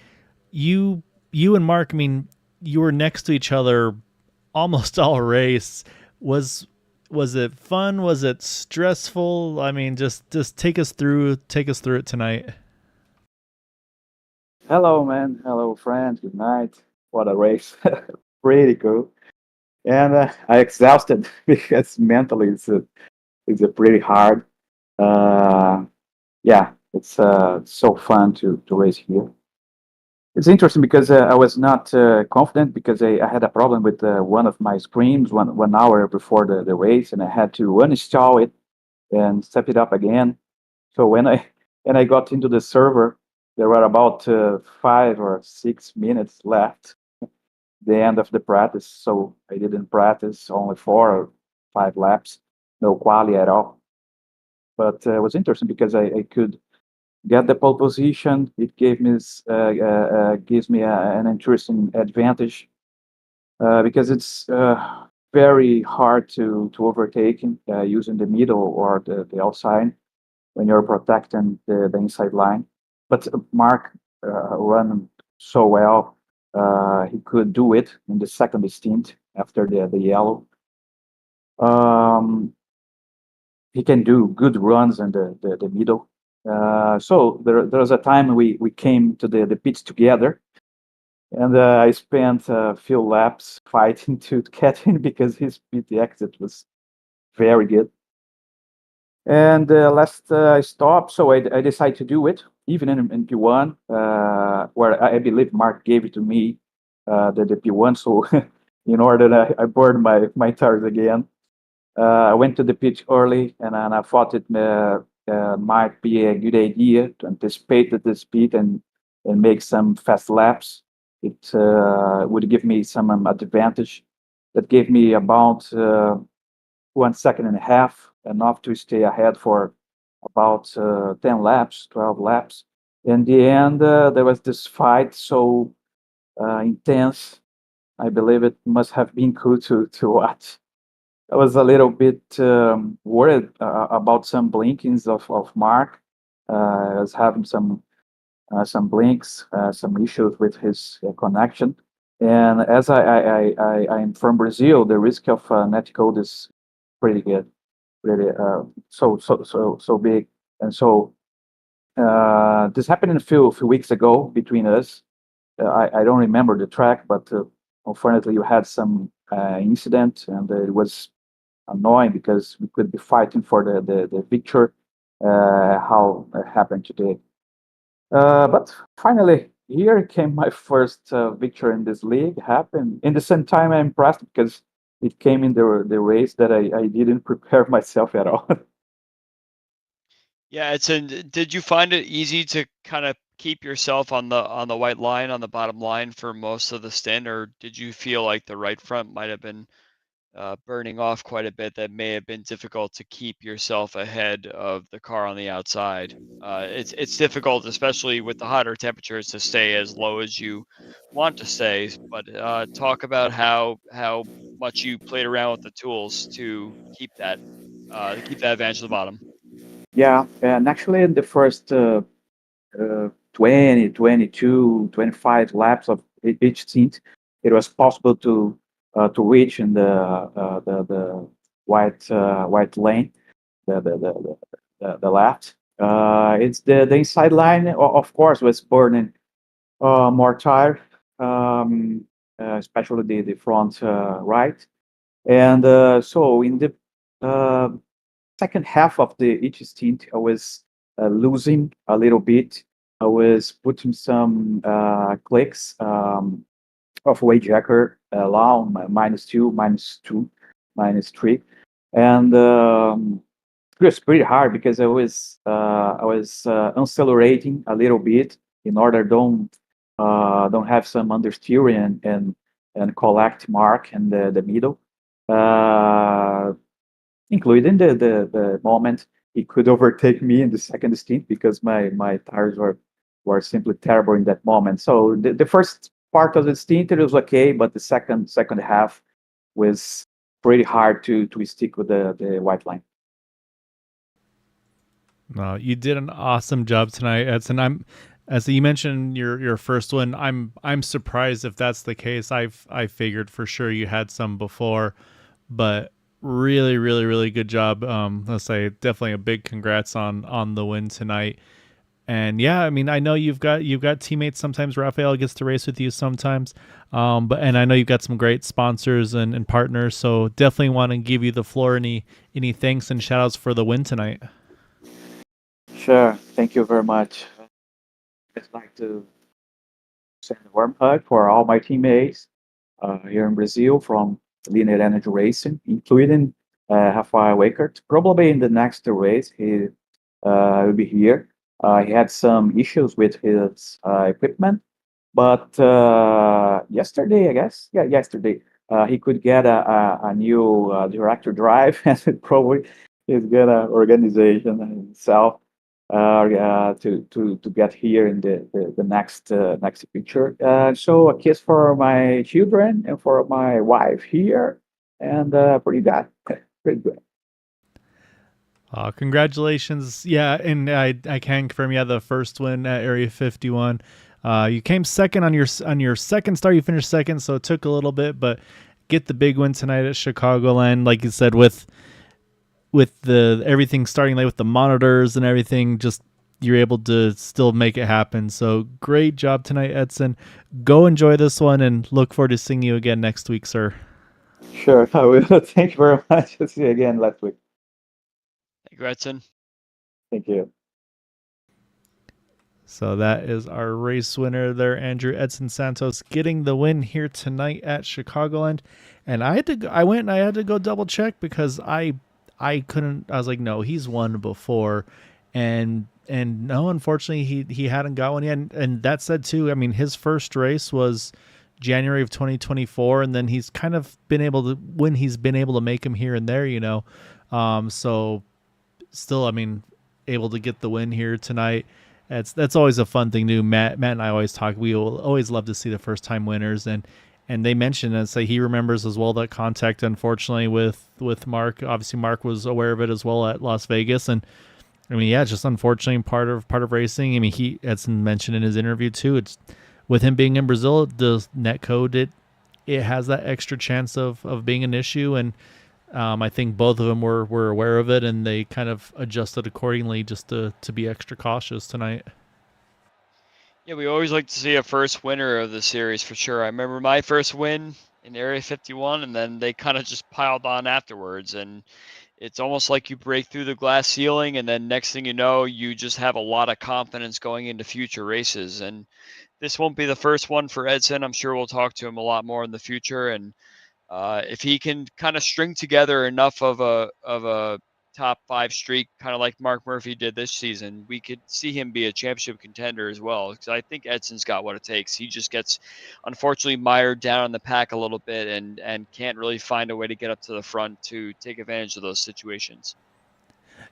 Speaker 1: You and Mark, I mean, you were next to each other almost all race. Was it fun? Was it stressful? I mean, just take us through it tonight.
Speaker 5: Hello, man. Hello, friends. Good night. What a race. Pretty cool. And I exhausted because mentally it's a pretty hard. Yeah, it's so fun to race here. It's interesting because I was not confident because I had a problem with one of my screens 1 hour before the race, and I had to uninstall it and step it up again. So when I got into the server, there were about 5 or 6 minutes left, the end of the practice. So I didn't practice, only 4 or 5 laps, no quali at all. But it was interesting because I could get the pole position. It gives me an interesting advantage because it's very hard to overtake using the middle or the outside when you're protecting the inside line. But Mark ran so well. He could do it in the second stint after the yellow. He can do good runs in the middle. So there was a time we came to the pits together, and I spent a few laps fighting to get in because his pit exit was very good. And last stop, so I decided to do it, even in P1, where I believe Mark gave it to me, the P1. So in order that I burned my tires again, I went to the pit early, and I thought it might be a good idea to anticipate the speed and make some fast laps. It would give me some advantage. That gave me about 1.5 seconds, enough to stay ahead for about 10 laps, 12 laps. In the end, there was this fight so intense. I believe it must have been cool to watch. I was a little bit worried about some blinkings of Mark. I was having some blinks, some issues with his connection. And as I'm from Brazil, the risk of net code is pretty good, really so big. And so this happened a few weeks ago between us. I don't remember the track, but unfortunately, you had some incident, and it was annoying because we could be fighting for the picture. How it happened today. But finally, here came my first victory in this league. Happened in the same time. I'm impressed because it came in the race that I didn't prepare myself at all.
Speaker 2: Yeah, did you find it easy to kind of keep yourself on the white line, on the bottom line for most of the stint, or did you feel like the right front might have been burning off quite a bit that may have been difficult to keep yourself ahead of the car on the outside? It's difficult, especially with the hotter temperatures, to stay as low as you want to stay. But talk about how much you played around with the tools to keep that advantage at the bottom.
Speaker 5: Yeah, and actually in the first 20, 22, 25 laps of each stint, it was possible to reach in the white lane, the left. It's the inside line, of course, was burning more tire, um, especially the front right. And so in the uh, second half of the each stint, I was losing a little bit. I was putting some clicks of weight jacker along -2, -2, -3, and it was pretty hard because I was accelerating a little bit in order don't have some understeering and collect mark in the middle. Uh, Including the moment he could overtake me in the second stint because my tires were simply terrible in that moment. So the first part of the stint it was okay, but the second half was pretty hard to stick with the white line.
Speaker 1: No, you did an awesome job tonight, Edson. As you mentioned your first one. I'm surprised if that's the case. I figured for sure you had some before, but really, really, really good job. Let's say definitely a big congrats on the win tonight. And yeah, I mean, I know you've got teammates. Sometimes Rafael gets to race with you sometimes, and I know you've got some great sponsors and partners. So definitely want to give you the floor. Any thanks and shout outs for the win tonight.
Speaker 5: Sure, thank you very much. I'd like to send a warm hug for all my teammates here in Brazil from Linear Energy Racing, including Rafael Wakert. Probably in the next race, he will be here. He had some issues with his equipment, but yesterday, I guess, yeah, yesterday, he could get a new director drive, and probably he's gonna organization himself to get here in the next picture. So a kiss for my children and for my wife here, and pretty good, pretty good.
Speaker 1: Congratulations. Yeah, and I can confirm, yeah, the first win at Area 51. You came second on your second start. You finished second, so it took a little bit, but get the big win tonight at Chicagoland. Like you said, with the everything starting late with the monitors and everything, just you're able to still make it happen. So great job tonight, Edson. Go enjoy this one and look forward to seeing you again next week, sir.
Speaker 5: Sure, I will. Thank you very much. See you again last week.
Speaker 2: Thank you, Edson.
Speaker 5: Thank you.
Speaker 1: So that is our race winner there, Andrew Edson Santos, getting the win here tonight at Chicagoland. And I went and I had to go double check because I couldn't. I was like, no, he's won before, and no, unfortunately, he hadn't got one yet. And that said too, I mean, his first race was January of 2024, and then he's kind of been able to when he's been able to make him here and there, So still, I mean, able to get the win here tonight. That's always a fun thing to do. Matt and I always talk. We will always love to see the first time winners, and they mentioned and say he remembers as well that contact, unfortunately, with Mark. Obviously, Mark was aware of it as well at Las Vegas, and I mean, yeah, just unfortunately part of racing. I mean, he Edson mentioned in his interview too. It's with him being in Brazil, the net code it has that extra chance of being an issue, and I think both of them were aware of it, and they kind of adjusted accordingly just to be extra cautious tonight.
Speaker 2: Yeah, we always like to see a first winner of the series for sure. I remember my first win in Area 51, and then they kind of just piled on afterwards. And it's almost like you break through the glass ceiling, and then next thing you know, you just have a lot of confidence going into future races. And this won't be the first one for Edson. I'm sure we'll talk to him a lot more in the future, and if he can kind of string together enough of a top 5 streak, kind of like Mark Murphy did this season, we could see him be a championship contender as well. Because I think Edson's got what it takes. He just gets, unfortunately, mired down in the pack a little bit and can't really find a way to get up to the front to take advantage of those situations.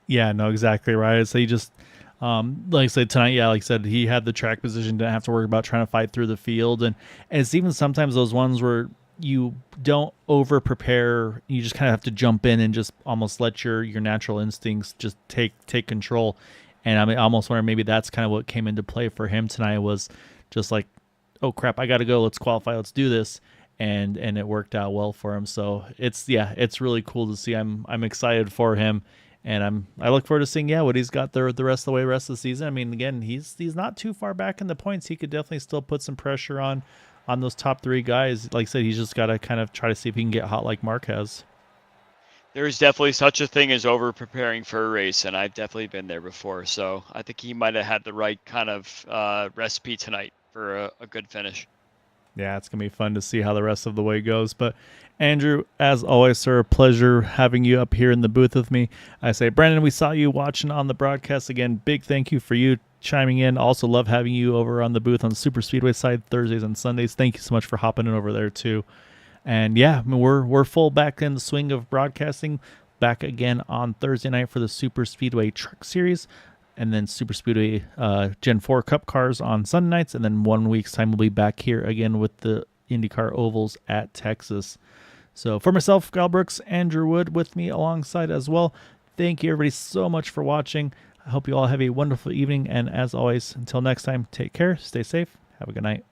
Speaker 1: Yeah, no, exactly right. So he just, like I said tonight, yeah, like I said, he had the track position, didn't have to worry about trying to fight through the field, and it's even sometimes those ones where you don't over prepare, you just kind of have to jump in and just almost let your natural instincts just take control. And I mean, almost wonder maybe that's kind of what came into play for him tonight, was just like, oh crap, I got to go, let's qualify, let's do this. And it worked out well for him. So it's really cool to see. I'm excited for him. And I look forward to seeing what he's got the rest of the rest of the season. I mean, again, he's not too far back in the points. He could definitely still put some pressure on those top 3 guys. Like I said, he's just got to kind of try to see if he can get hot like Mark has.
Speaker 2: There's definitely such a thing as over preparing for a race, and I've definitely been there before. So I think he might have had the right kind of recipe tonight for a good finish.
Speaker 1: Yeah, it's going to be fun to see how the rest of the way goes. But Andrew, as always, sir, a pleasure having you up here in the booth with me. I say, Brandon, we saw you watching on the broadcast. Again, big thank you for you chiming in. Also love having you over on the booth on the Super Speedway side Thursdays and Sundays. Thank you so much for hopping in over there too. And yeah, I mean, we're full back in the swing of broadcasting. Back again on Thursday night for the Super Speedway Truck Series. And then Super Speedway Gen 4 Cup cars on Sunday nights. And then 1 week's time we'll be back here again with the IndyCar Ovals at Texas. So for myself, Kyle Brooks, Andrew Wood with me alongside as well. Thank you everybody so much for watching. I hope you all have a wonderful evening. And as always, until next time, take care, stay safe, have a good night.